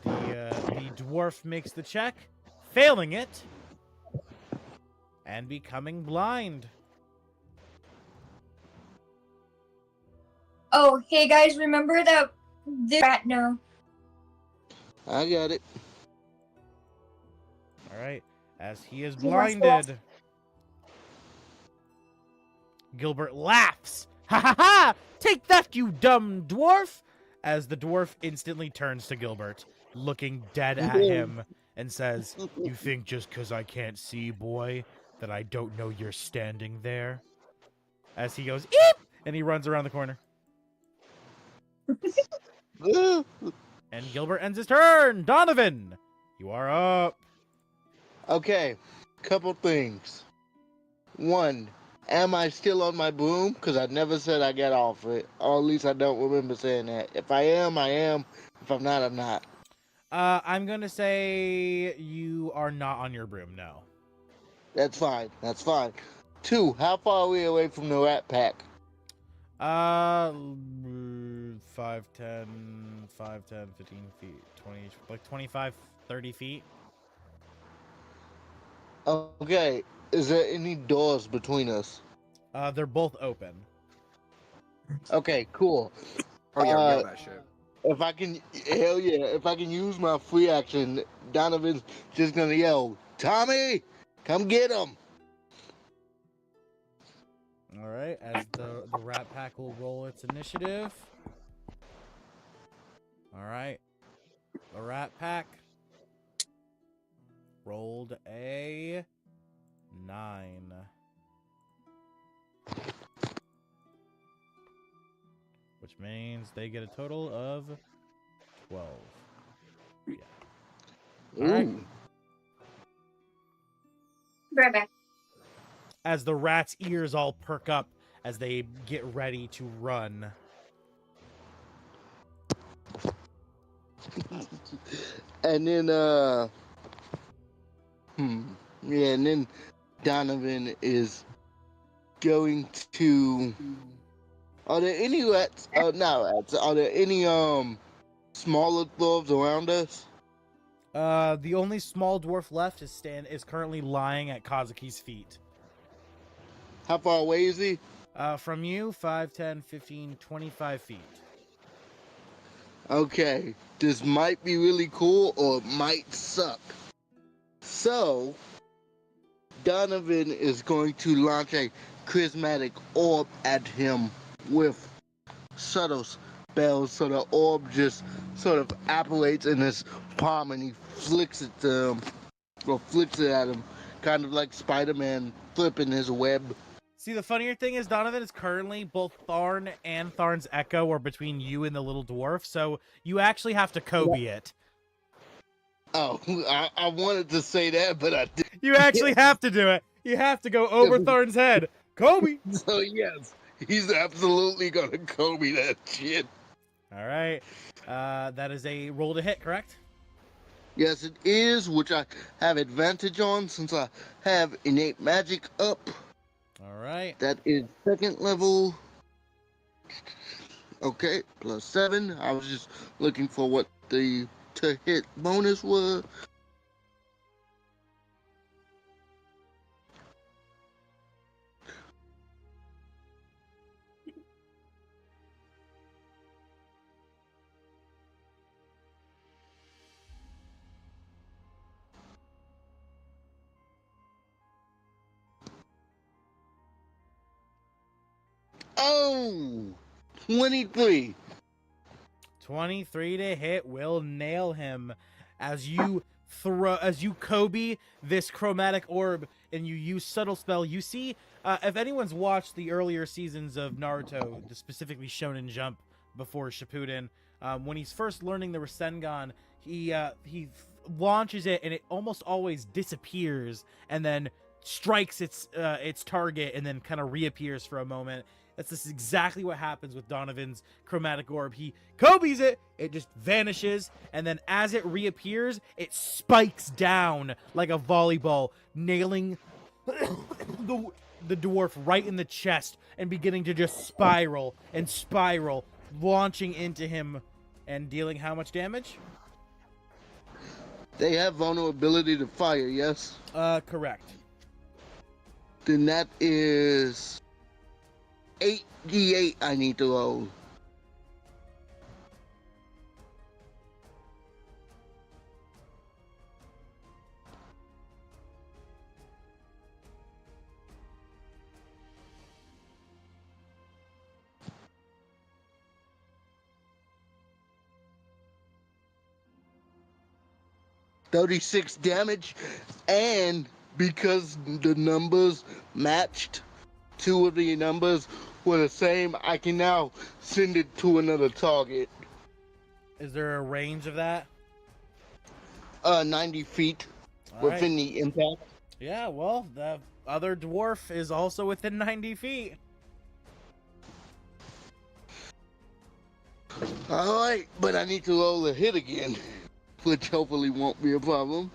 dwarf makes the check, failing it, and becoming blind. Oh, hey guys, remember that the rat? No. I got it. All right, as he is He wants blinded, Gilbert laughs. Ha ha ha! Take that, you dumb dwarf! As the dwarf instantly turns to Gilbert, looking dead at him, and says, "You think just 'cause I can't see, boy, that I don't know you're standing there?" As he goes, "Eep!" and he runs around the corner. And Gilbert ends his turn. Donovan, you are up. Okay, couple things. One, am I still on my broom? Because I never said I got off it. Or at least I don't remember saying that. If I am, I am. If I'm not, I'm not. I'm going to say you are not on your broom, no. That's fine. That's fine. Two, how far are we away from the rat pack? 5, 10, 15 feet, 20, like 25, 30 feet. Okay, is there any doors between us? They're both open. Okay, cool. Oh yeah, yell that shit. If I can, hell yeah, if I can use my free action, Donovan's just gonna yell, "Tommy, come get him!" All right, as the rat pack will roll its initiative. All right, the rat pack rolled a 9. Which means they get a total of 12. Yeah. All right. Right back. As the rat's ears all perk up as they get ready to run. And then, yeah, and then Donovan is going to. Are there any rats? Not rats. Are there any smaller dwarves around us? The only small dwarf left is currently lying at Kazuki's feet. How far away is he? From you, 5, 10, 15, 25 feet. Okay, this might be really cool or it might suck. So, Donovan is going to launch a charismatic orb at him with subtle spells, so the orb just sort of apparates in his palm and he flicks it to him, or flicks it at him, kind of like Spider-Man flipping his web. See, the funnier thing is Donovan is currently both Tharn and Tharn's Echo are between you and the little dwarf, so you actually have to Kobe it. Oh, I wanted to say that, but I didn't. You actually have to do it. You have to go over Tharn's head. Kobe! So yes, he's absolutely gonna Kobe that shit. All right. That is a roll to hit, correct? Yes, it is, which I have advantage on since I have innate magic up. All right. That is second level. Okay, plus 7. I was just looking for what the to hit bonus was. Oh, 23. 23 to hit will nail him as you Kobe this chromatic orb and you use subtle spell. You see, if anyone's watched the earlier seasons of Naruto, specifically Shonen Jump before Shippuden, when he's first learning the Rasengan, he launches it and it almost always disappears and then strikes its target and then kind of reappears for a moment. That's exactly what happens with Donovan's chromatic orb. He Kobe's it, it just vanishes, and then as it reappears, it spikes down like a volleyball, nailing the dwarf right in the chest and beginning to just spiral and spiral, launching into him and dealing how much damage? They have vulnerability to fire, yes? Correct. Then that is 8d8 I need to roll. $36 damage, and because the numbers matched, two of the numbers were the same, I can now send it to another target. Is there a range of that? 90 feet All within right. the impact. Yeah, well, the other dwarf is also within 90 feet. Alright, but I need to roll a hit again, which hopefully won't be a problem.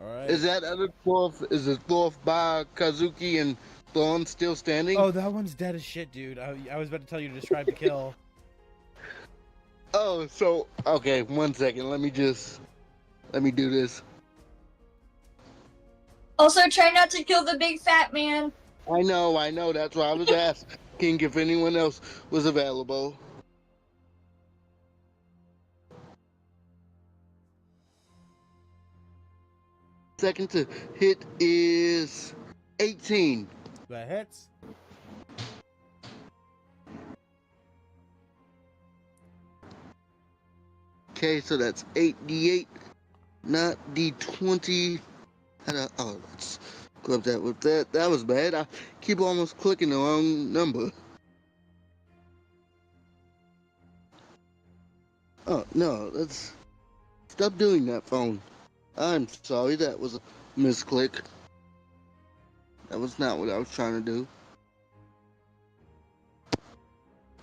All right. Is that other dwarf, is the dwarf by Kazuki and Thorn still standing? Oh, that one's dead as shit, dude. I was about to tell you to describe the kill. Oh, so, okay, 1 second, let me do this. Also, try not to kill the big fat man. I know, that's why I was asking if anyone else was available. Second to hit is 18. That hits. Okay, so that's 8d8, not d20. Oh, let's grab that with that. That was bad. I keep almost clicking the wrong number. Oh, no, let's stop doing that, phone. I'm sorry, that was a misclick. That was not what I was trying to do.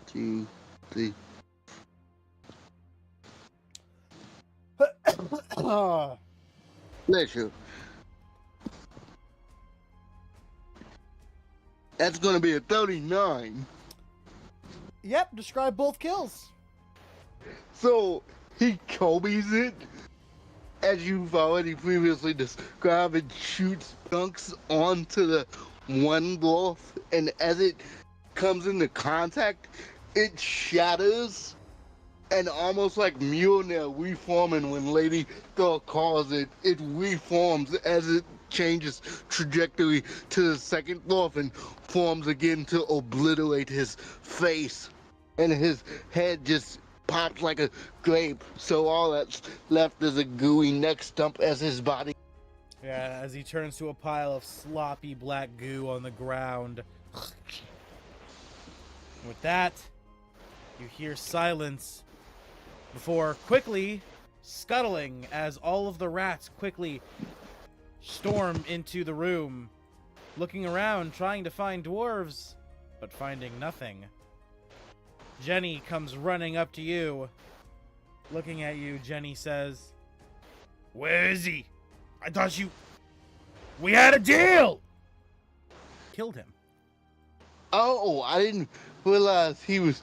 2, 3. Bless you. That's gonna be a 39. Yep, describe both kills. So, he Kobe's it, as you've already previously described, and shoots dunks onto the one dwarf, and as it comes into contact, it shatters, and almost like Mjolnir reforming when Lady Thor calls it, it reforms as it changes trajectory to the second dwarf and forms again to obliterate his face, and his head just pops like a grape, so all that's left is a gooey neck stump as his body. Yeah, as he turns to a pile of sloppy black goo on the ground. With that, you hear silence before quickly scuttling as all of the rats quickly storm into the room, looking around, trying to find dwarves, but finding nothing. Jenny comes running up to you. Looking at you, Jenny says, "Where is he? I thought we had a deal!" Killed him. Oh, I didn't realize he was.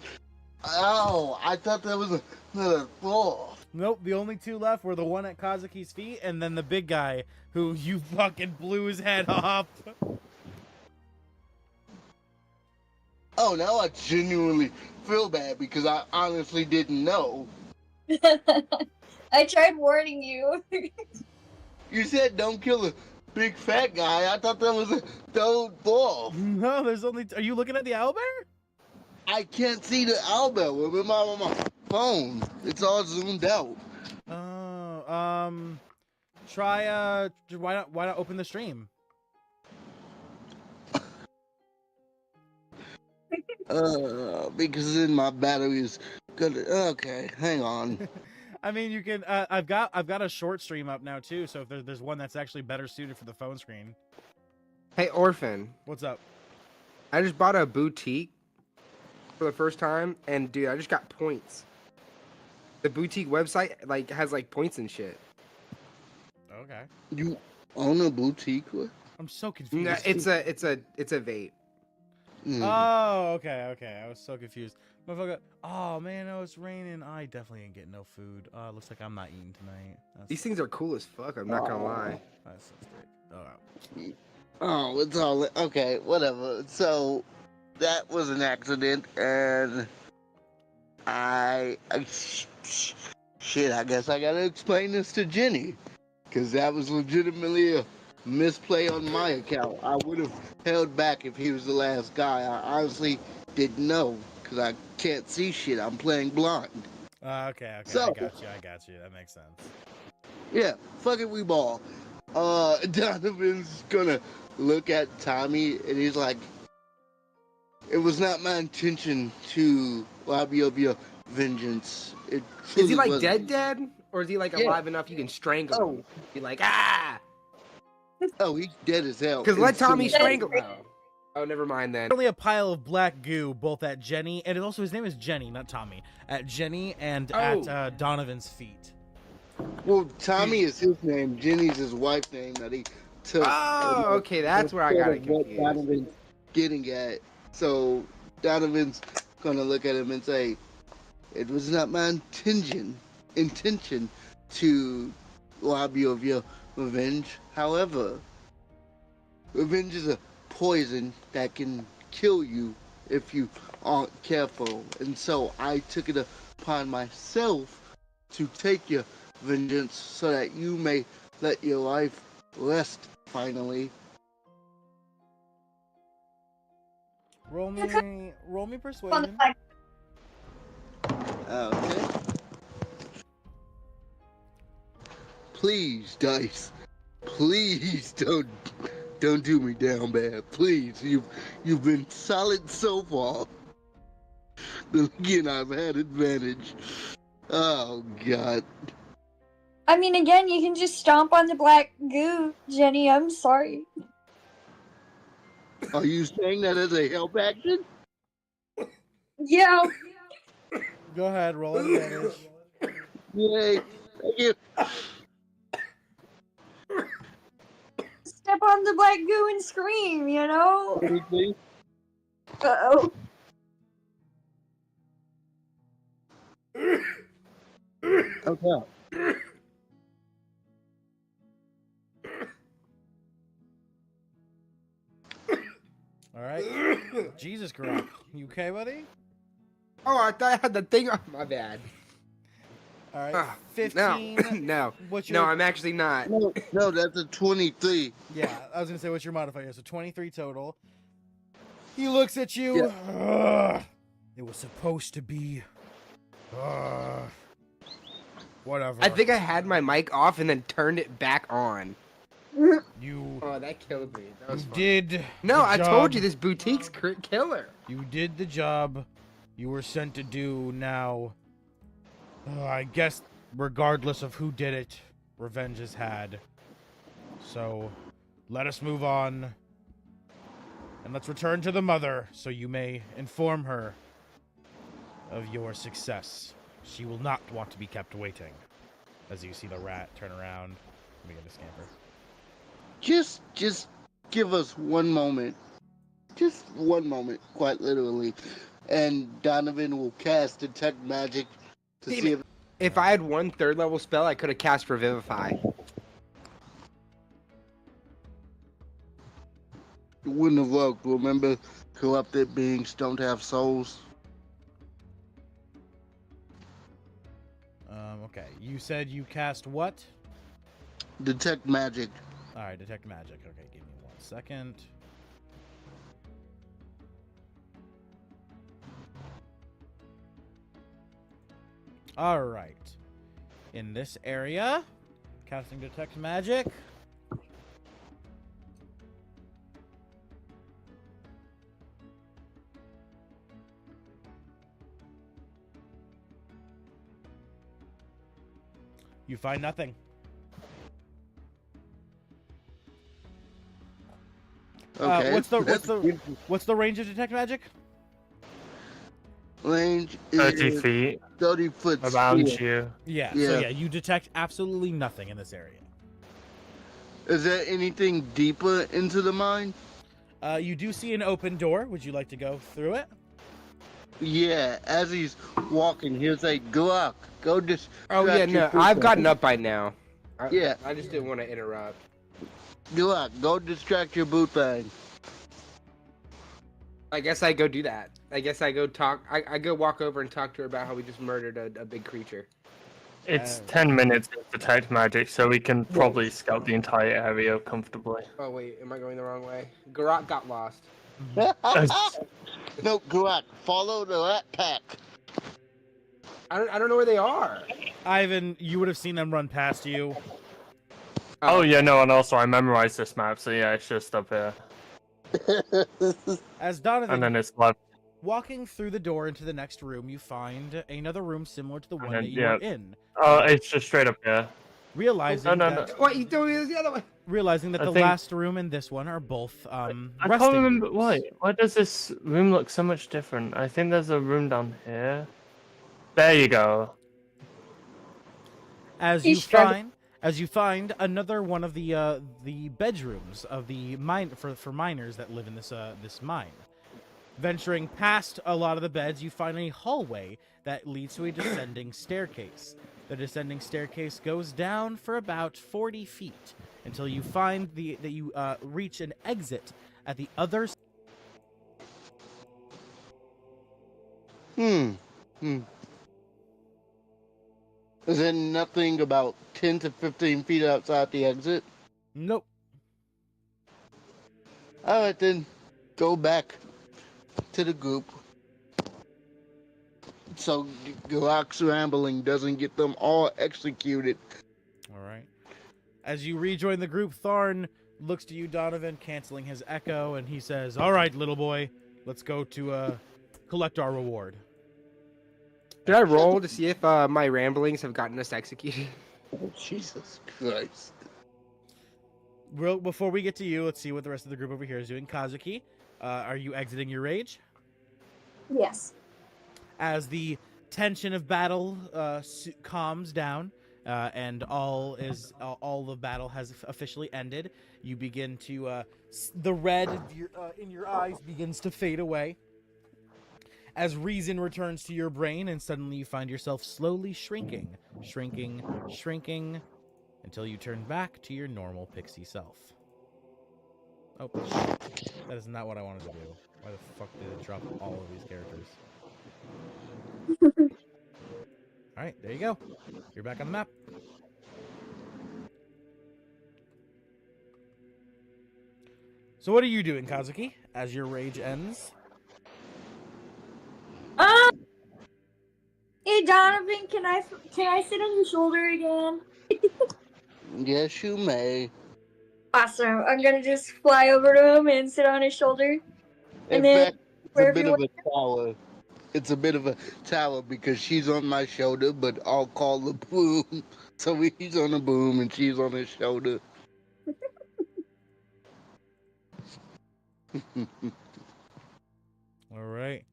Oh, I thought that was another dwarf. Nope, the only two left were the one at Kazuki's feet and then the big guy who you fucking blew his head off. Oh, now I genuinely feel bad because I honestly didn't know. I tried warning you. You said don't kill the big fat guy. I thought that was a third dwarf. No, there's only... Are you looking at the owlbear? I can't see the owlbear with my phone. It's all zoomed out. Oh, try, why not open the stream? Because then my battery is good. Okay, hang on. I mean, you can, I've got a short stream up now too, so if there's one that's actually better suited for the phone screen. Hey, Orphan. What's up? I just bought a boutique for the first time, and dude, I just got points. The boutique website like has like points and shit. Okay. You own a boutique? What? I'm so confused. No, it's a vape. Oh, okay. I was so confused. Motherfucker. Oh man, no, it's raining. I definitely ain't getting no food. Looks like I'm not eating tonight. These things are cool as fuck. I'm not gonna lie. That's so sick. Alright. Oh, it's all okay. Whatever. So that was an accident, and shit. I guess I gotta explain this to Jenny, because that was legitimately a misplay on my account. I would have held back if he was the last guy. I honestly didn't know, because I can't see shit. I'm playing blind. Okay. So- I got you. That makes sense. Yeah, fuck it, we ball. Donovan's gonna look at Tommy, and he's like, it was not my intention to rob you of your vengeance. It Is truly he like wasn't. dead? Or is he like Yeah. alive enough you can strangle Oh. him? Be like, ah! Oh, he's dead as hell. Because let And so- Tommy strangle. Oh, never mind then. Only a pile of black goo, both at Jenny, and also his name is Jenny, not Tommy. At Jenny and at Donovan's feet. Well, Tommy is his name. Jenny's his wife's name that he took. Oh, And okay, that's where I got it what confused. Donovan's getting at. So Donovan's gonna look at him and say, "It was not my intention to rob you of your revenge. However, revenge is a poison that can kill you if you aren't careful. And so I took it upon myself to take your vengeance so that you may let your life rest finally." Roll me On the persuasion. flag. Okay. Please, dice. Please don't do me down bad. Please, you've been solid so far. Then again, I've had advantage. Oh God. I mean, again, you can just stomp on the black goo, Jenny. I'm sorry. Are you saying that as a help action? Yeah. Go ahead, roll advantage. Yay. Thank you. Step on the black goo and scream, you know? Anything? Uh-oh. Okay. All right. Jesus, Garrak. You okay, buddy? Oh, I thought I had the thing on. My bad. All right. Ah, 15. No. What's No, your? I'm actually not. No, that's a 23. Yeah, I was gonna say what's your modifier. So 23 total. He looks at you. Ugh. It was supposed to be. Whatever. I think I had my mic off and then turned it back on. you Oh, that killed me. That was fun. did. No, the I told you job. this boutique's killer. You did the job you were sent to do. Now, I guess regardless of who did it, revenge is had. So, let us move on. And let's return to the mother so you may inform her of your success. She will not want to be kept waiting. As you see the rat turn around. Let me get a scamper. Just give us one moment. Just one moment, quite literally. And Donovan will cast Detect Magic to Damn see it. if If I had one third level spell, I could have cast Revivify. it wouldn't have worked. Remember, corrupted beings don't have souls. Okay. You said you cast what? Detect Magic. Alright, detect magic. Okay, give me 1 second. Alright. In this area, casting detect magic. You find nothing. Okay. What's the range of detect magic? Range is 30 feet 30 foot around sphere. you. Yeah. So yeah, you detect absolutely nothing in this area. Is there anything deeper into the mine? You do see an open door. Would you like to go through it? Yeah, as he's walking, he'll say, Garrak, go distract Oh yeah, no, your I've boot gotten bag." up by now. Yeah. I just didn't want to interrupt. Garrak, go distract your boot bag. I guess I go do that. I guess I go talk. I go walk over and talk to her about how we just murdered a big creature. It's 10 minutes of detect magic, so we can probably scout the entire area comfortably. Oh wait, am I going the wrong way? Garrak got lost. No, Garrak, follow the rat pack. I don't know where they are. Ivan, you would have seen them run past you. Oh yeah, no, and also I memorized this map, so yeah, it's just up here. As Donovan, And then it's left. walking through the door into the next room, you find another room similar to the one then, that you yeah. were in. Oh, it's just straight up here. Realizing No. that, What you doing is the other way? realizing that I the think- last room and this one are both I resting can't remember rooms. why does this room look so much different? I think there's a room down here. There you go. As you find another one of the bedrooms of the mine for miners that live in this mine. Venturing past a lot of the beds, you find a hallway that leads to a descending staircase. The descending staircase goes down for about 40 feet until you find that you reach an exit at the other side. Is there nothing about 10 to 15 feet outside the exit? Nope. Alright then, go back to the group. So Garrak's rambling doesn't get them all executed. All right. As you rejoin the group, Tharn looks to you, Donovan, canceling his echo, and he says, "All right, little boy, let's go to collect our reward." Did I roll to see if my ramblings have gotten us executed? Oh, Jesus Christ. Before we get to you, let's see what the rest of the group over here is doing. Kazuki, are you exiting your rage? Yes. As the tension of battle calms down, and all the battle has officially ended, you begin to the red in your eyes begins to fade away. As reason returns to your brain, and suddenly you find yourself slowly shrinking, until you turn back to your normal pixie self. Oh, shit. That is not what I wanted to do. Why the fuck did it drop all of these characters? Alright, there you go. You're back on the map. So what are you doing, Kazuki, as your rage ends? Hey Donovan, can I sit on your shoulder again? Yes, you may. Awesome. I'm gonna just fly over to him and sit on his shoulder. In And then fact, it's a wherever bit you of a tower. It's a bit of a tower because she's on my shoulder, but I'll call the boom. So he's on the boom and she's on his shoulder. All right.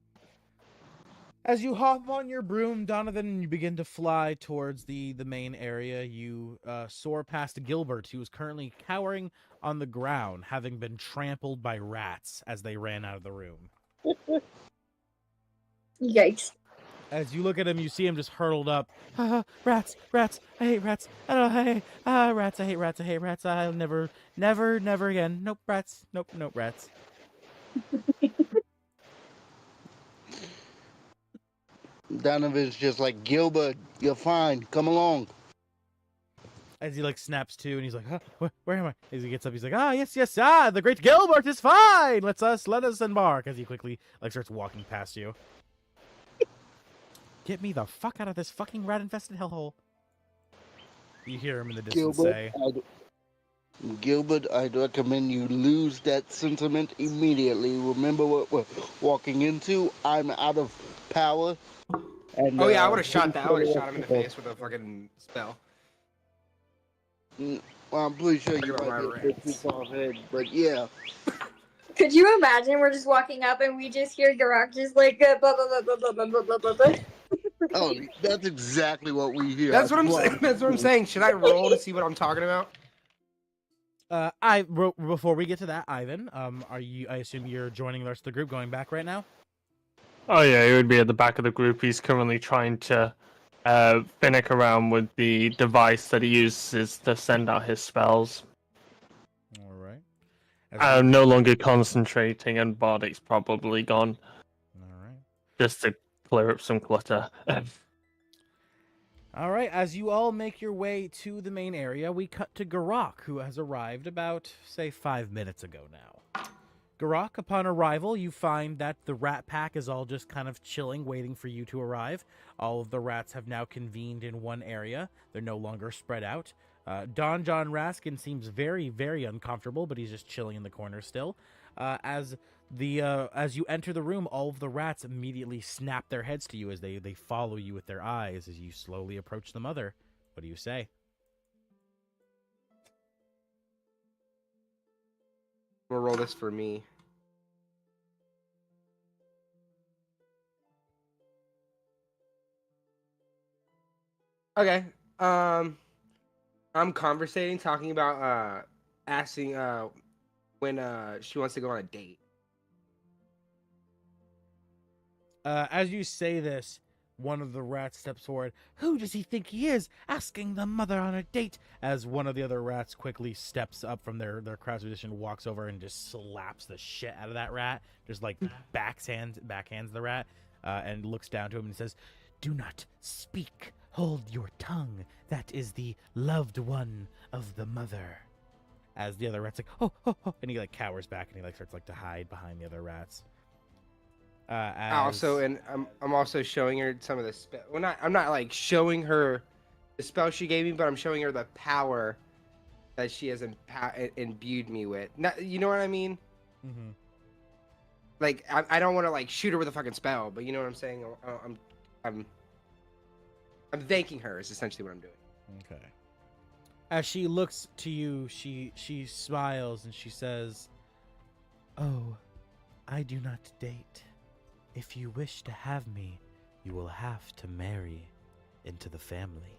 As you hop on your broom, Donovan, and you begin to fly towards the main area, you soar past Gilbert, who is currently cowering on the ground, having been trampled by rats as they ran out of the room. Yikes. As you look at him, you see him just hurtled up. Rats, I hate rats. Rats, I hate rats. I'll never again. Nope, rats. Nope, rats. Donovan's just like, Gilbert, you're fine. Come along. As he like snaps to, and he's like, where am I? As he gets up, he's like, yes, the great Gilbert is fine. Let us embark. As he quickly like starts walking past you. Get me the fuck out of this fucking rat-infested hellhole. You hear him in the distance say, Gilbert, I'd recommend you lose that sentiment immediately. Remember what we're walking into? I'm out of power. And, Oh yeah, I would have shot that. I would have shot him in the face with a fucking spell. Well, I'm pretty sure you Talking might about be a bit too far ahead, but yeah. Could you imagine we're just walking up and we just hear Garrak just like blah blah blah blah blah blah blah blah blah blah. Oh, that's exactly what we hear. That's what I'm saying. That's what I'm saying. Should I roll to see what I'm talking about? Before we get to that, Ivan, are you? I assume you're joining the rest of the group, going back right now. Oh yeah, he would be at the back of the group. He's currently trying to finick around with the device that he uses to send out his spells. All right. I'm no longer concentrating, and Bardic's probably gone. All right. Just to clear up some clutter. All right. As you all make your way to the main area, we cut to Garrak, who has arrived about, say, 5 minutes ago now. Garrak, upon arrival, you find that the rat pack is all just kind of chilling, waiting for you to arrive. All of the rats have now convened in one area. They're no longer spread out. Don John Raskin seems very, very uncomfortable, but he's just chilling in the corner still. As you enter the room, all of the rats immediately snap their heads to you as they follow you with their eyes as you slowly approach the mother. What do you say? We'll roll this for me. Okay. I'm conversating, talking about asking when she wants to go on a date. As you say this, one of the rats steps forward. Who does he think he is, asking the mother on a date? As one of the other rats quickly steps up from their crouch position, walks over and just slaps the shit out of that rat. Just like backhands the rat, and looks down to him and says, "Do not speak. Hold your tongue. That is the loved one of the mother." As the other rat's like, oh, and he like cowers back and he like starts like to hide behind the other rats. Also, and I'm also showing her some of the spell. Well, I'm not like showing her the spell she gave me, but I'm showing her the power that she has imbued me with. You know what I mean? Mm-hmm. Like I don't want to like shoot her with a fucking spell, but you know what I'm saying? I'm thanking her is essentially what I'm doing. Okay. As she looks to you, she smiles and she says, "Oh, I do not date. If you wish to have me, you will have to marry into the family."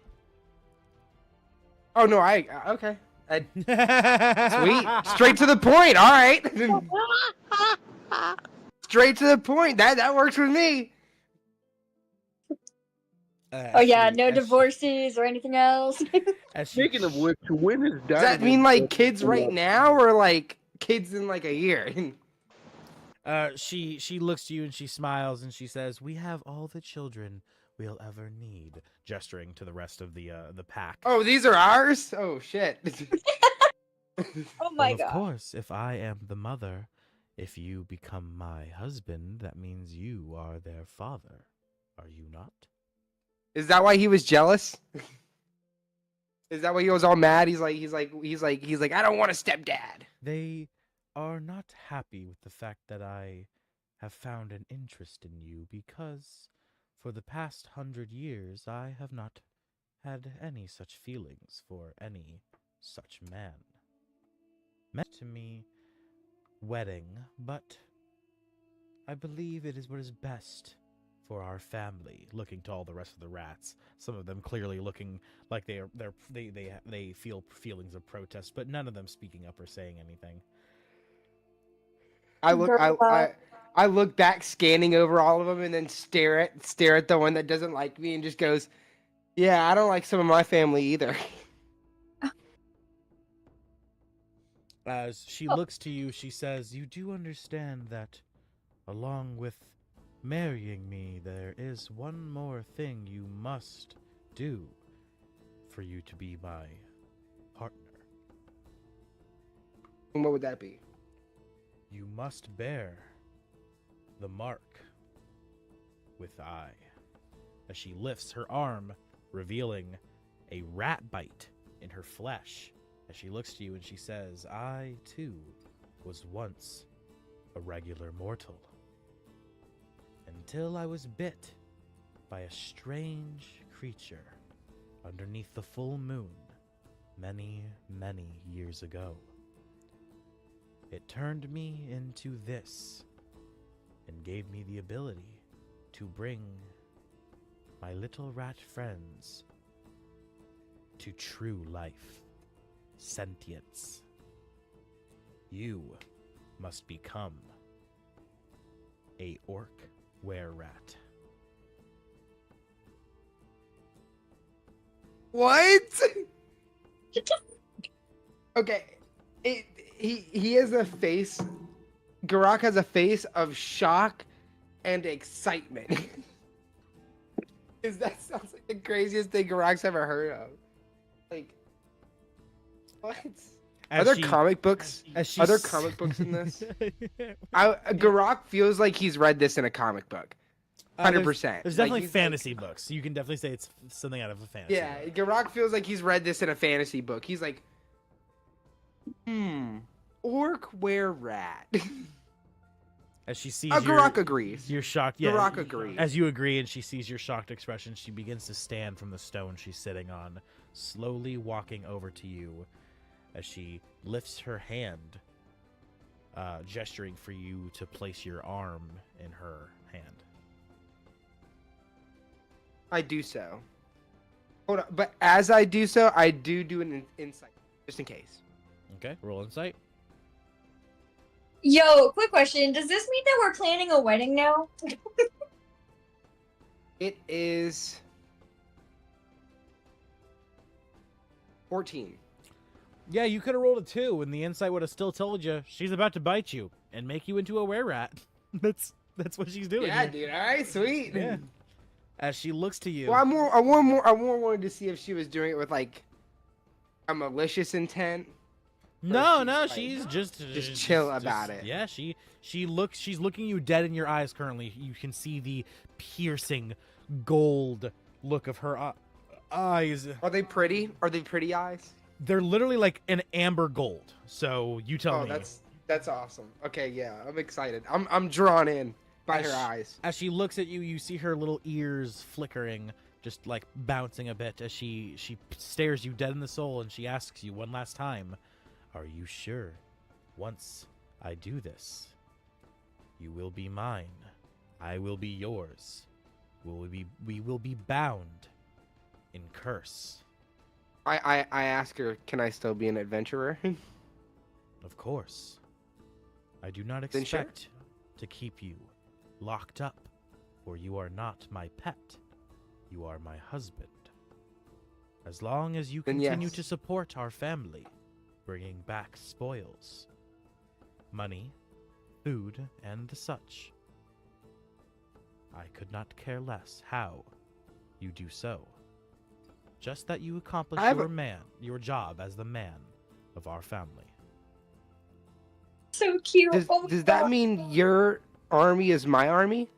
Oh no, okay. Sweet, straight to the point. All right, straight to the point. That works with me. Oh yeah, no divorces or anything else. Speaking of which, when is Donovan? Does that mean like kids right now, or like kids in like a year? She looks to you and she smiles and she says, "We have all the children we'll ever need," gesturing to the rest of the pack. Oh, these are ours? Oh shit. Oh my Of god. course, if I am the mother, if you become my husband, that means you are their father. Are you not? Is that why he was jealous? Is that why he was all mad? He's like, I don't want a stepdad. They are not happy with the fact that I have found an interest in you because for the past 100 years I have not had any such feelings for any such man. Meant to me wedding, but I believe it is what is best for our family. Looking to all the rest of the rats, some of them clearly looking like they feel feelings of protest, but none of them speaking up or saying anything. I look back, scanning over all of them, and then stare at the one that doesn't like me, and just goes, "Yeah, I don't like some of my family either." As she looks to you, she says, "You do understand that, along with marrying me, there is one more thing you must do for you to be my partner. And what would that be? You must bear the mark with I." As she lifts her arm, revealing a rat bite in her flesh. As she looks to you and she says, "I, too, was once a regular mortal. Until I was bit by a strange creature underneath the full moon many, many years ago. It turned me into this and gave me the ability to bring my little rat friends to true life, sentience. You must become a orc were-rat. What? Okay, he has a face. Garrak has a face of shock and excitement. Because that sounds like the craziest thing Garrak's ever heard of. Like, what? Are there comic books? Are there comic books in this? Garrak feels like he's read this in a comic book. 100%. There's definitely fantasy books. You can definitely say it's something out of a fantasy Yeah, book. Garrak feels like he's read this in a fantasy book. He's like, orc were-rat. As she sees Garrak agrees. You're shocked. Yeah, Garrak agrees. As you agree and she sees your shocked expression, she begins to stand from the stone she's sitting on, slowly walking over to you as she lifts her hand, gesturing for you to place your arm in her hand. I do so. Hold on, but as I do so, I do an insight, just in case. Okay, roll insight. Yo, quick question. Does this mean that we're planning a wedding now? It is 14. Yeah, you could have rolled a 2, and the insight would have still told you she's about to bite you and make you into a were-rat. That's what she's doing. Yeah, dude. All right, sweet. Yeah. As she looks to you. Well, I more wanted to see if she was doing it with like a malicious intent. No, she's, like, she's just chill about it. Yeah, she's looking you dead in your eyes currently. You can see the piercing gold look of her eyes. Are they pretty? Are they pretty eyes? They're literally like an amber gold. So you tell me. That's awesome. Okay, yeah, I'm excited. I'm drawn in by her eyes. As she looks at you, you see her little ears flickering, just like bouncing a bit as she stares you dead in the soul, and she asks you one last time, "Are you sure? Once I do this, you will be mine. I will be yours. We will be bound in curse." I ask her, can I still be an adventurer? Of course. I do not Then sure. expect to keep you locked up, for you are not my pet. You are my husband. As long as you Then continue yes. to support our family, bringing back spoils, money, food, and the such, I could not care less how you do so. Just that you accomplish your job as the man of our family. So cute. Does that mean your army is my army?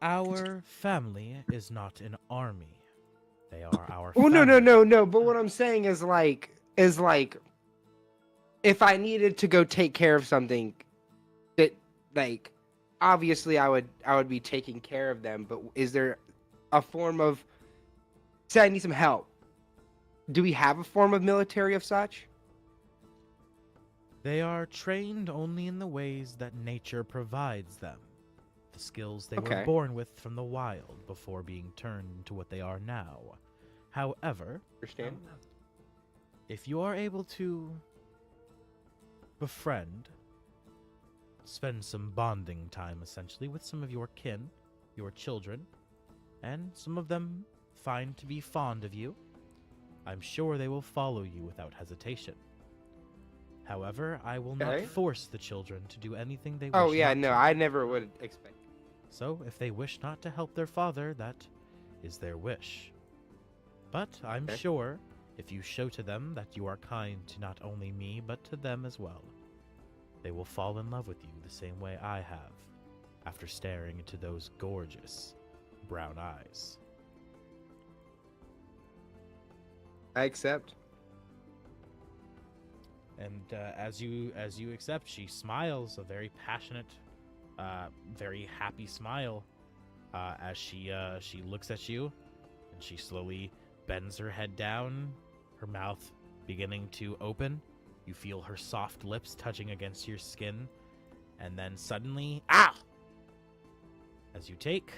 Our family is not an army. They are our Oh family. no. But what I'm saying is like, if I needed to go take care of something, that like, obviously I would be taking care of them. But is there a form of, say I need some help? Do we have a form of military of such? They are trained only in the ways that nature provides them. The skills they were born with from the wild before being turned into what they are now. However, Understand? if you are able to befriend, spend some bonding time essentially with some of your kin, your children, and some of them find to be fond of you, I'm sure they will follow you without hesitation. However, I will not force the children to do anything they wish Oh yeah, not no, to. I never would expect. So, if they wish not to help their father, that is their wish. But I'm sure, if you show to them that you are kind to not only me, but to them as well, they will fall in love with you the same way I have, after staring into those gorgeous brown eyes. I accept. And as you accept, she smiles, a very passionate, very happy smile, as she looks at you, and she slowly bends her head down, her mouth beginning to open, You feel her soft lips touching against your skin, and then suddenly, ah! As you take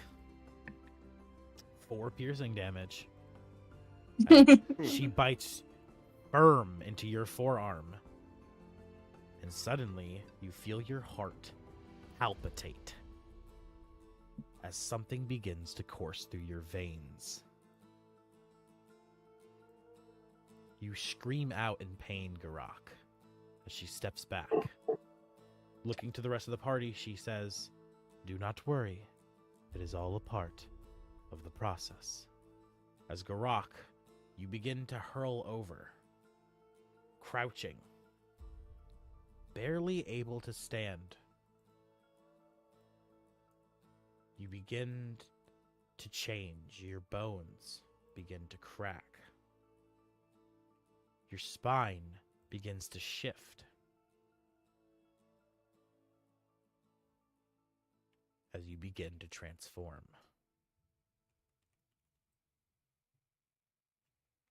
4 piercing damage. She bites firm into your forearm, and suddenly you feel your heart palpitate as something begins to course through your veins. You scream out in pain, Garrak, as she steps back. Looking to the rest of the party, she says, "Do not worry. It is all a part of the process." As Garrak, you begin to hurl over, crouching, barely able to stand. You begin to change. Your bones begin to crack. Your spine begins to shift as you begin to transform.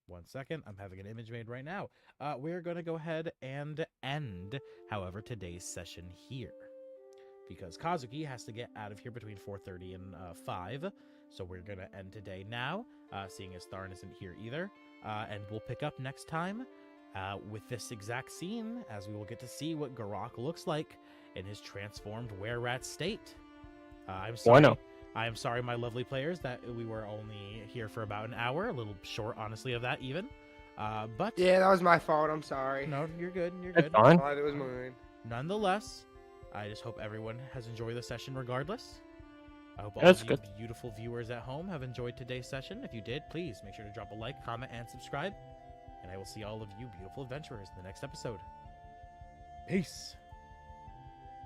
1 second, I'm having an image made right now. We're going to go ahead and end, however, today's session here, because Kazuki has to get out of here between 4:30 and 5, so we're going to end today now, seeing as Tharn isn't here either, and we'll pick up next time with this exact scene, as we will get to see what Garrak looks like in his transformed were-rat state. I'm sorry. Bueno. I am sorry, my lovely players, that we were only here for about an hour. A little short, honestly, of that even. But Yeah, that was my fault. I'm sorry. no, you're good. You're It's good. fine. Oh, that was mine. Nonetheless, I just hope everyone has enjoyed the session regardless. I hope all That's of you good. beautiful viewers at home have enjoyed today's session. If you did, please make sure to drop a like, comment, and subscribe. And I will see all of you beautiful adventurers in the next episode. Peace.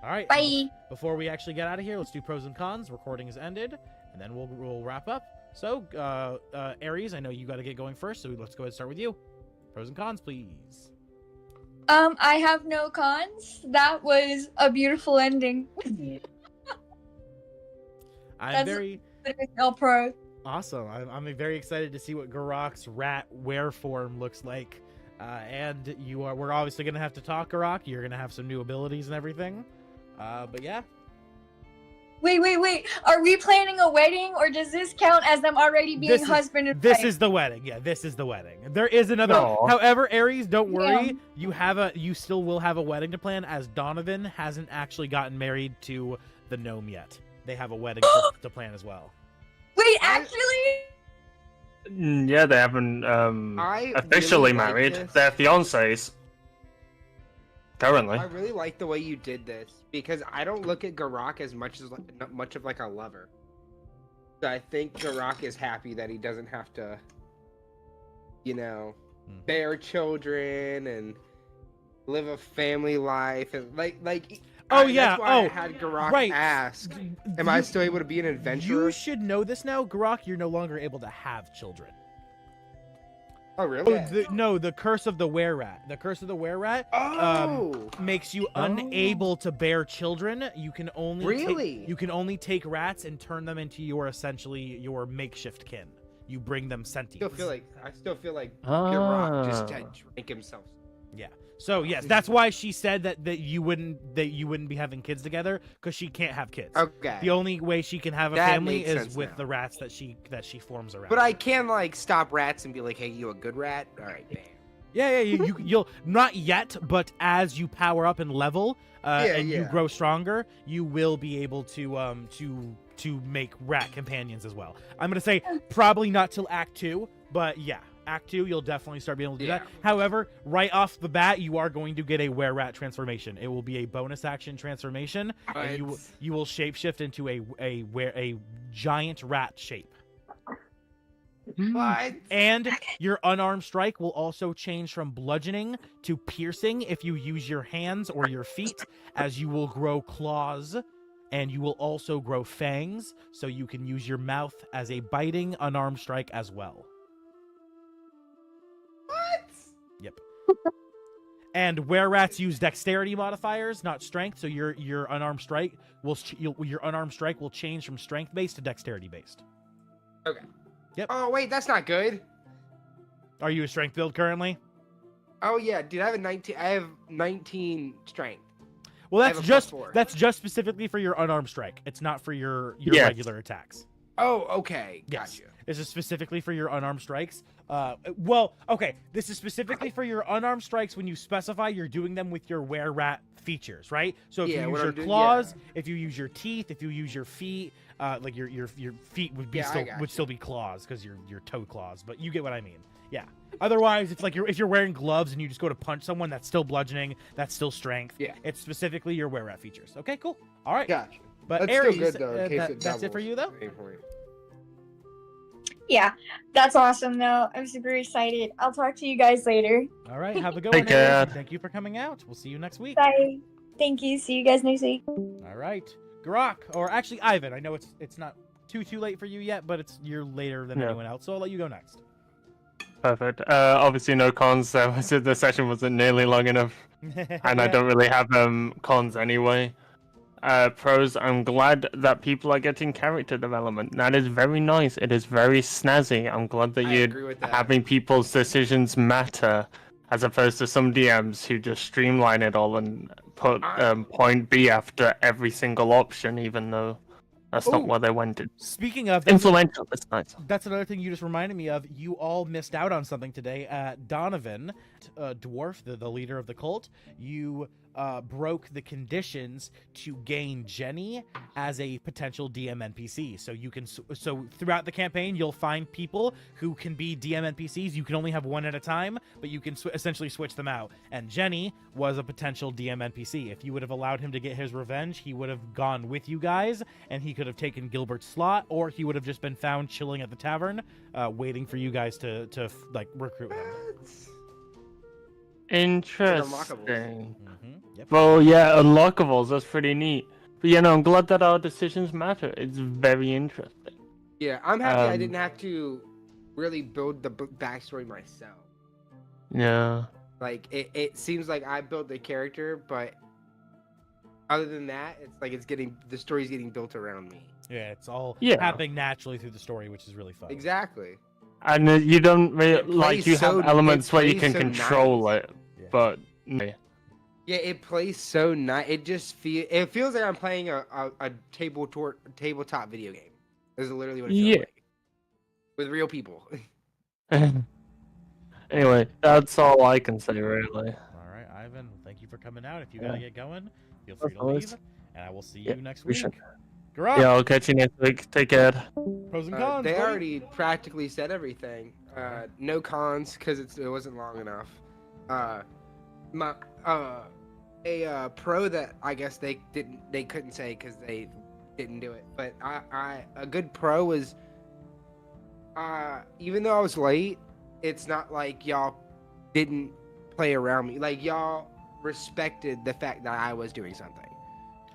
All right. Bye. Before we actually get out of here, let's do pros and cons. Recording is ended, and then we'll wrap up. So, Aries, I know you got to get going first, so let's go ahead and start with you. Pros and cons, please. I have no cons. That was a beautiful ending. I'm That's- very No pro. awesome. I'm very excited to see what Garrak's rat were form looks like. And we're obviously gonna have to talk, Garrak. You're gonna have some new abilities and everything. But yeah. Wait. Are we planning a wedding, or does this count as them already being This is- husband and This wife? is the wedding. Yeah, this is the wedding. There is another. No. However, Aries, don't worry. Yeah. You still will have a wedding to plan, as Donovan hasn't actually gotten married to the gnome yet. They have a wedding to plan as well. Wait, actually? Yeah, they haven't I officially really like married. this. They're fiancés. Currently. I really like the way you did this, because I don't look at Garrak as much of like a lover. So I think Garrak is happy that he doesn't have to, bear children and live a family life and Oh, yeah. That's why Oh, I had Garrak right. ask, "Am I still able to be an adventurer?" You should know this now, Garrak. You're no longer able to have children. Oh, really? The curse of the were-rat. The curse of the were-rat makes you Oh. unable to bear children. You can only Really? you can only take rats and turn them into your makeshift kin. You bring them sentience. I still feel like Garrak just Ah. had drank himself. Yeah. So yes, that's why she said that you wouldn't be having kids together, because she can't have kids. Okay. The only way she can have a That family makes is sense with now. the rats that she forms around. But I can stop rats and be like, "Hey, you a good rat? All right, bam." Yeah, you'll not yet, but as you power up and level, and you grow stronger, you will be able to make rat companions as well. I'm gonna say probably not till Act 2, but yeah, Act 2 you'll definitely start being able to do that. However, right off the bat, you are going to get a were-rat transformation. It will be a bonus action transformation, and you will shapeshift into a giant rat shape. What? And your unarmed strike will also change from bludgeoning to piercing if you use your hands or your feet, as you will grow claws, and you will also grow fangs, so you can use your mouth as a biting unarmed strike as well. What? Yep. And were-rats use dexterity modifiers, not strength, so your unarmed strike will change from strength based to dexterity based. Okay. Yep. Oh wait, that's not good. Are you a strength build currently? Oh yeah, dude, I have 19. I have 19 strength. Well, I have a +4. that's just specifically for your unarmed strike. It's not for your Yes. regular attacks. Oh, okay, Yes. gotcha. This is specifically for your unarmed strikes. Well, okay. This is specifically for your unarmed strikes when you specify you're doing them with your were-rat features, right? So if Yeah, you use when your I'm doing- claws, if you use your teeth, if you use your feet, like your feet would be Yeah, I still got would you. still be claws because your toe claws. But you get what I mean. Yeah. Otherwise, it's like if you're wearing gloves and you just go to punch someone, that's still bludgeoning, that's still strength. Yeah. It's specifically your were-rat features. Okay, cool. All right. Gotcha. But That's Aries, still good though. In case it that's it for doubles. you though. Same point. Yeah, that's awesome though. I'm super excited. I'll talk to you guys later. All right, have a good Take one. Aries, care. and thank you for coming out. We'll see you next week. Bye. Thank you. See you guys next week. All right, Garrak, or actually Ivyn. I know it's not too late for you yet, but you're later than Yeah. anyone else, so I'll let you go next. Perfect. Obviously no cons, so the session wasn't nearly long enough, and I don't really have cons anyway. Pros, I'm glad that people are getting character development. That is very nice. It is very snazzy. I'm glad that I you're agree with that. having people's decisions matter, as opposed to some DMs who just streamline it all and put point B after every single option, even though that's Ooh. not what they wanted. Speaking of Influential. That's nice. That's another thing you just reminded me of. You all missed out on something today. Donovan, dwarf, the leader of the cult, you broke the conditions to gain Jenny as a potential DM NPC. So you can so throughout the campaign, you'll find people who can be DM NPCs. You can only have one at a time, but you can essentially switch them out. And Jenny was a potential DM NPC. If you would have allowed him to get his revenge, he would have gone with you guys, and he could have taken Gilbert's slot, or he would have just been found chilling at the tavern, waiting for you guys to like recruit him. Interesting. Yep. Well, yeah, unlockables. That's pretty neat. But you know, I'm glad that our decisions matter. It's very interesting. Yeah, I'm happy I Um, didn't have to really build the backstory myself. Yeah. Like it seems like I built the character, but other than that, it's like the story's getting built around me. Yeah, it's all Yeah. happening naturally through the story, which is really fun. Exactly. And you don't really It like plays you so- have elements it where you plays can so control nice. it, Yeah. but Yeah, it plays so nice. It feels like I'm playing a tabletop video game. This is literally what it feels Yeah. like. With real people. anyway, that's all I can say really. All right, Ivyn, thank you for coming out. If you Yeah. gotta get going, feel free to course. leave, and I will see Yeah, you next we week. should. Garrak, Yeah, I'll catch you next week. Take care. pros and cons. They buddy. already practically said everything. No cons because it wasn't long enough. A pro that I guess they couldn't say because they didn't do it. But a good pro was even though I was late, it's not like y'all didn't play around me. Like y'all respected the fact that I was doing something.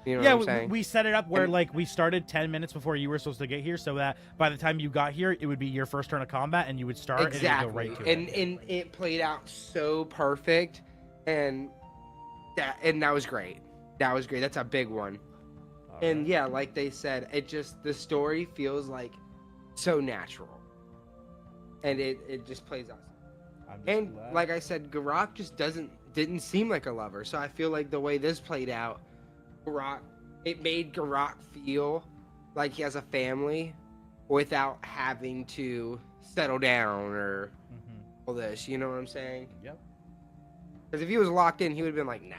You know Yeah, what I'm saying? we set it up where And- like we started 10 minutes before you were supposed to get here, so that by the time you got here, it would be your first turn of combat, and you would start Exactly. and it would go right to and it played out so perfect, and that was great. That was great. That's a big one. All And right. yeah, like they said, the story feels like so natural, and it just plays out. I'm just And glad. like I said, Garrak just didn't seem like a lover. So I feel like the way this played out, it made Garrak feel like he has a family without having to settle down or Mhm. all this. You know what I'm saying? Yep. Because if he was locked in, he would have been like, nah.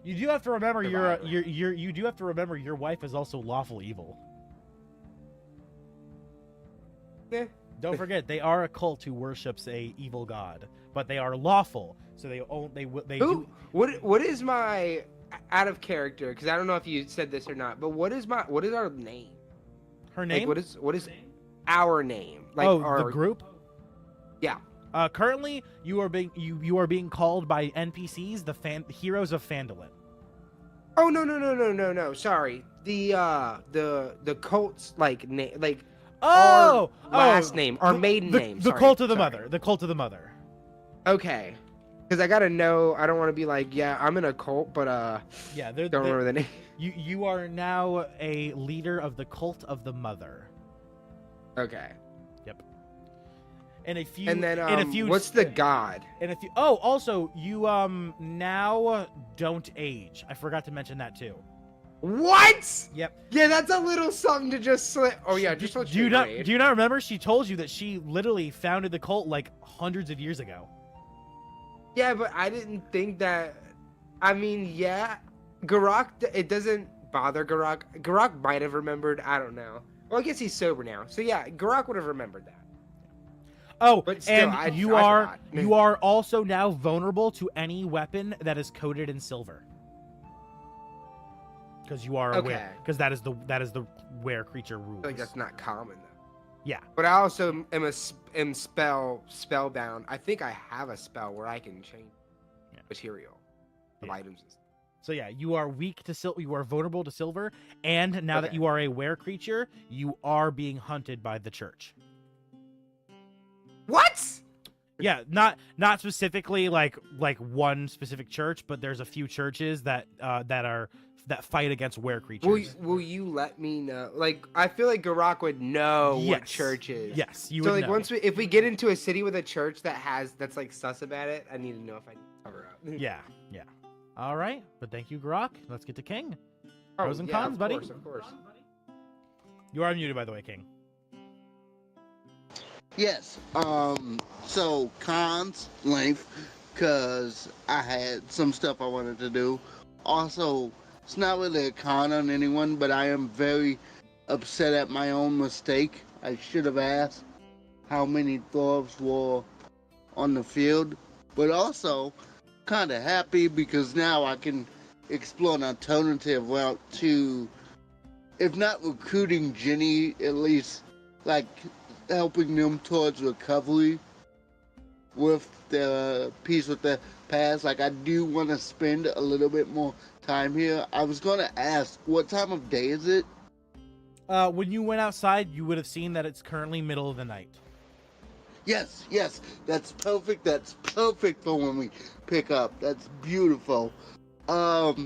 You do have to remember Survivor. you do have to remember your wife is also lawful evil. Eh. Don't forget, they are a cult who worships a evil god, but they are lawful, so they Who? do. What is my out of character? Because I don't know if you said this or not. But what is our name? Her name? Like, what is our name? Like oh, our the group. Yeah. Currently, you are being called by NPCs the heroes of Phandalin. Oh no. Sorry. The cult's like our last name, our maiden name. The sorry, cult of the sorry. mother. The cult of the mother. Okay. Because I gotta know. I don't want to be like, yeah, I'm in a cult, but Yeah, don't remember the name. You are now a leader of the cult of the mother. Okay. In a few. And then in a few. what's the god? In a few. Oh, also you now don't age. I forgot to mention that too. What? Yep. Yeah, that's a little something to just slip. Oh yeah, just do you not remember? She told you that she literally founded the cult like hundreds of years ago. Yeah, but I didn't think that. I mean, yeah, Garrak. It doesn't bother Garrak. Garrak might have remembered. I don't know. Well, I guess he's sober now, so yeah, Garrak would have remembered that. Oh, but still, and you are also now vulnerable to any weapon that is coated in silver. Because you are aware. Because that is the were creature rules. I feel like that's not common though. Yeah. But I also am spellbound. I think I have a spell where I can change material of items. So yeah, you are weak to silver. You are vulnerable to silver, and now that you are a were creature, you are being hunted by the church. What? Yeah, not specifically like one specific church, but there's a few churches that fight against were creatures. Will you let me know? Like, I feel like Garrak would know what church is. Yes, you would. So like know. if we get into a city with a church that's like sus about it, I need to know if I need to cover up. Yeah. All right, but thank you, Garrak. Let's get to King. Pros and cons, buddy. Of course. You are muted, by the way, King. Yes. So cons, length, because I had some stuff I wanted to do. Also, it's not really a con on anyone, but I am very upset at my own mistake. I should have asked how many dwarves were on the field, but also kind of happy because now I can explore an alternative route to, if not recruiting Jenny, at least like helping them towards recovery with the peace with the past. Like, I do want to spend a little bit more time here. I was going to ask, what time of day is it? When you went outside, you would have seen that it's currently middle of the night. Yes, that's perfect. That's perfect for when we pick up. That's beautiful. Another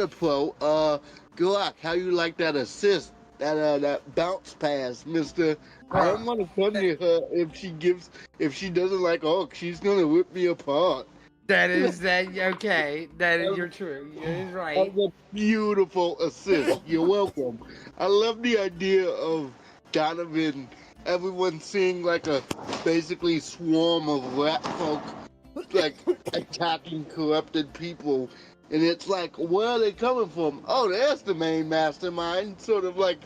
pro, Garrak, how you like that assist? That bounce pass, Mister. I don't want to come near her if she doesn't like Orc. She's gonna rip me apart. Okay. You're true. You're right. That's a beautiful assist. You're welcome. I love the idea of Donovan. Everyone seeing like a basically swarm of rat folk, like attacking corrupted people. And it's like, where are they coming from? Oh, there's the main mastermind. Sort of like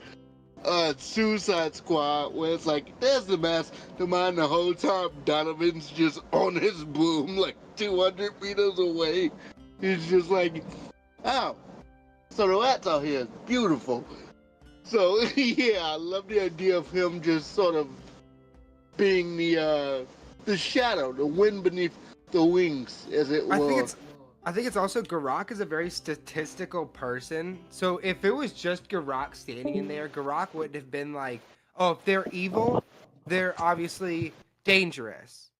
Suicide Squad, where it's like, there's the mastermind the whole time. Donovan's just on his broom, like 200 meters away. He's just like, oh, so the rats out here. Beautiful. So, yeah, I love the idea of him just sort of being the shadow, the wind beneath the wings, as it were. I think it's also Garrak is a very statistical person. So if it was just Garrak standing in there, Garrak wouldn't have been like, oh, if they're evil, they're obviously dangerous.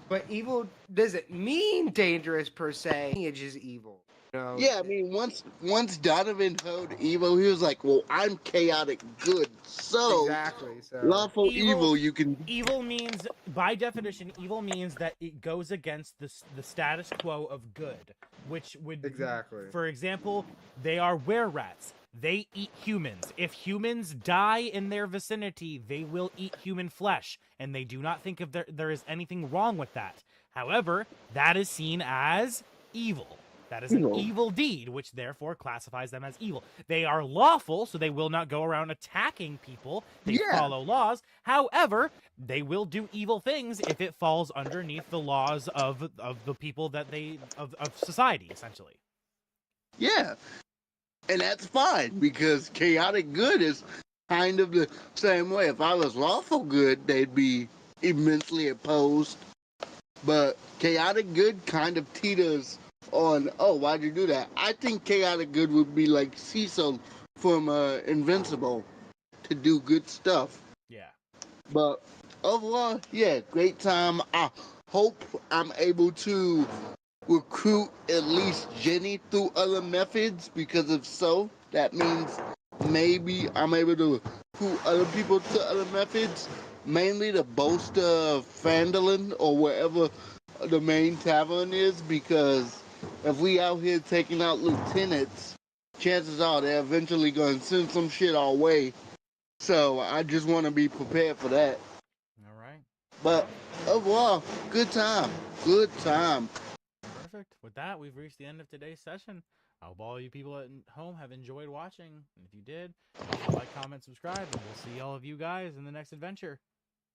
But evil doesn't mean dangerous per se. It's just evil. You know? Yeah, I mean, once Donovan heard evil, he was like, well, I'm chaotic good. So, exactly. So lawful evil, you can... Evil means, by definition, evil means that it goes against the status quo of good, which would... Exactly. For example, they are were-rats. They eat humans. If humans die in their vicinity, they will eat human flesh, and they do not think there is anything wrong with that. However, that is seen as evil. That is an evil deed, which therefore classifies them as evil. They are lawful, so they will not go around attacking people. They follow laws. However, they will do evil things if it falls underneath the laws of the people that of society, essentially. Yeah. And that's fine, because chaotic good is kind of the same way. If I was lawful good, they'd be immensely opposed. But chaotic good kind of teeters on, oh, why'd you do that? I think chaotic good would be like Cecil from Invincible, to do good stuff. Yeah. But overall, yeah, great time. I hope I'm able to recruit at least Jenny through other methods, because if so, that means maybe I'm able to recruit other people to other methods. mainly to bolster Fandolin or wherever the main tavern is, because if we out here taking out lieutenants, chances are they're eventually going to send some shit our way. So I just want to be prepared for that. All right. But overall, good time. Good time. Perfect. With that, we've reached the end of today's session. I hope all you people at home have enjoyed watching. And if you did, make sure to like, comment, subscribe, and we'll see all of you guys in the next adventure.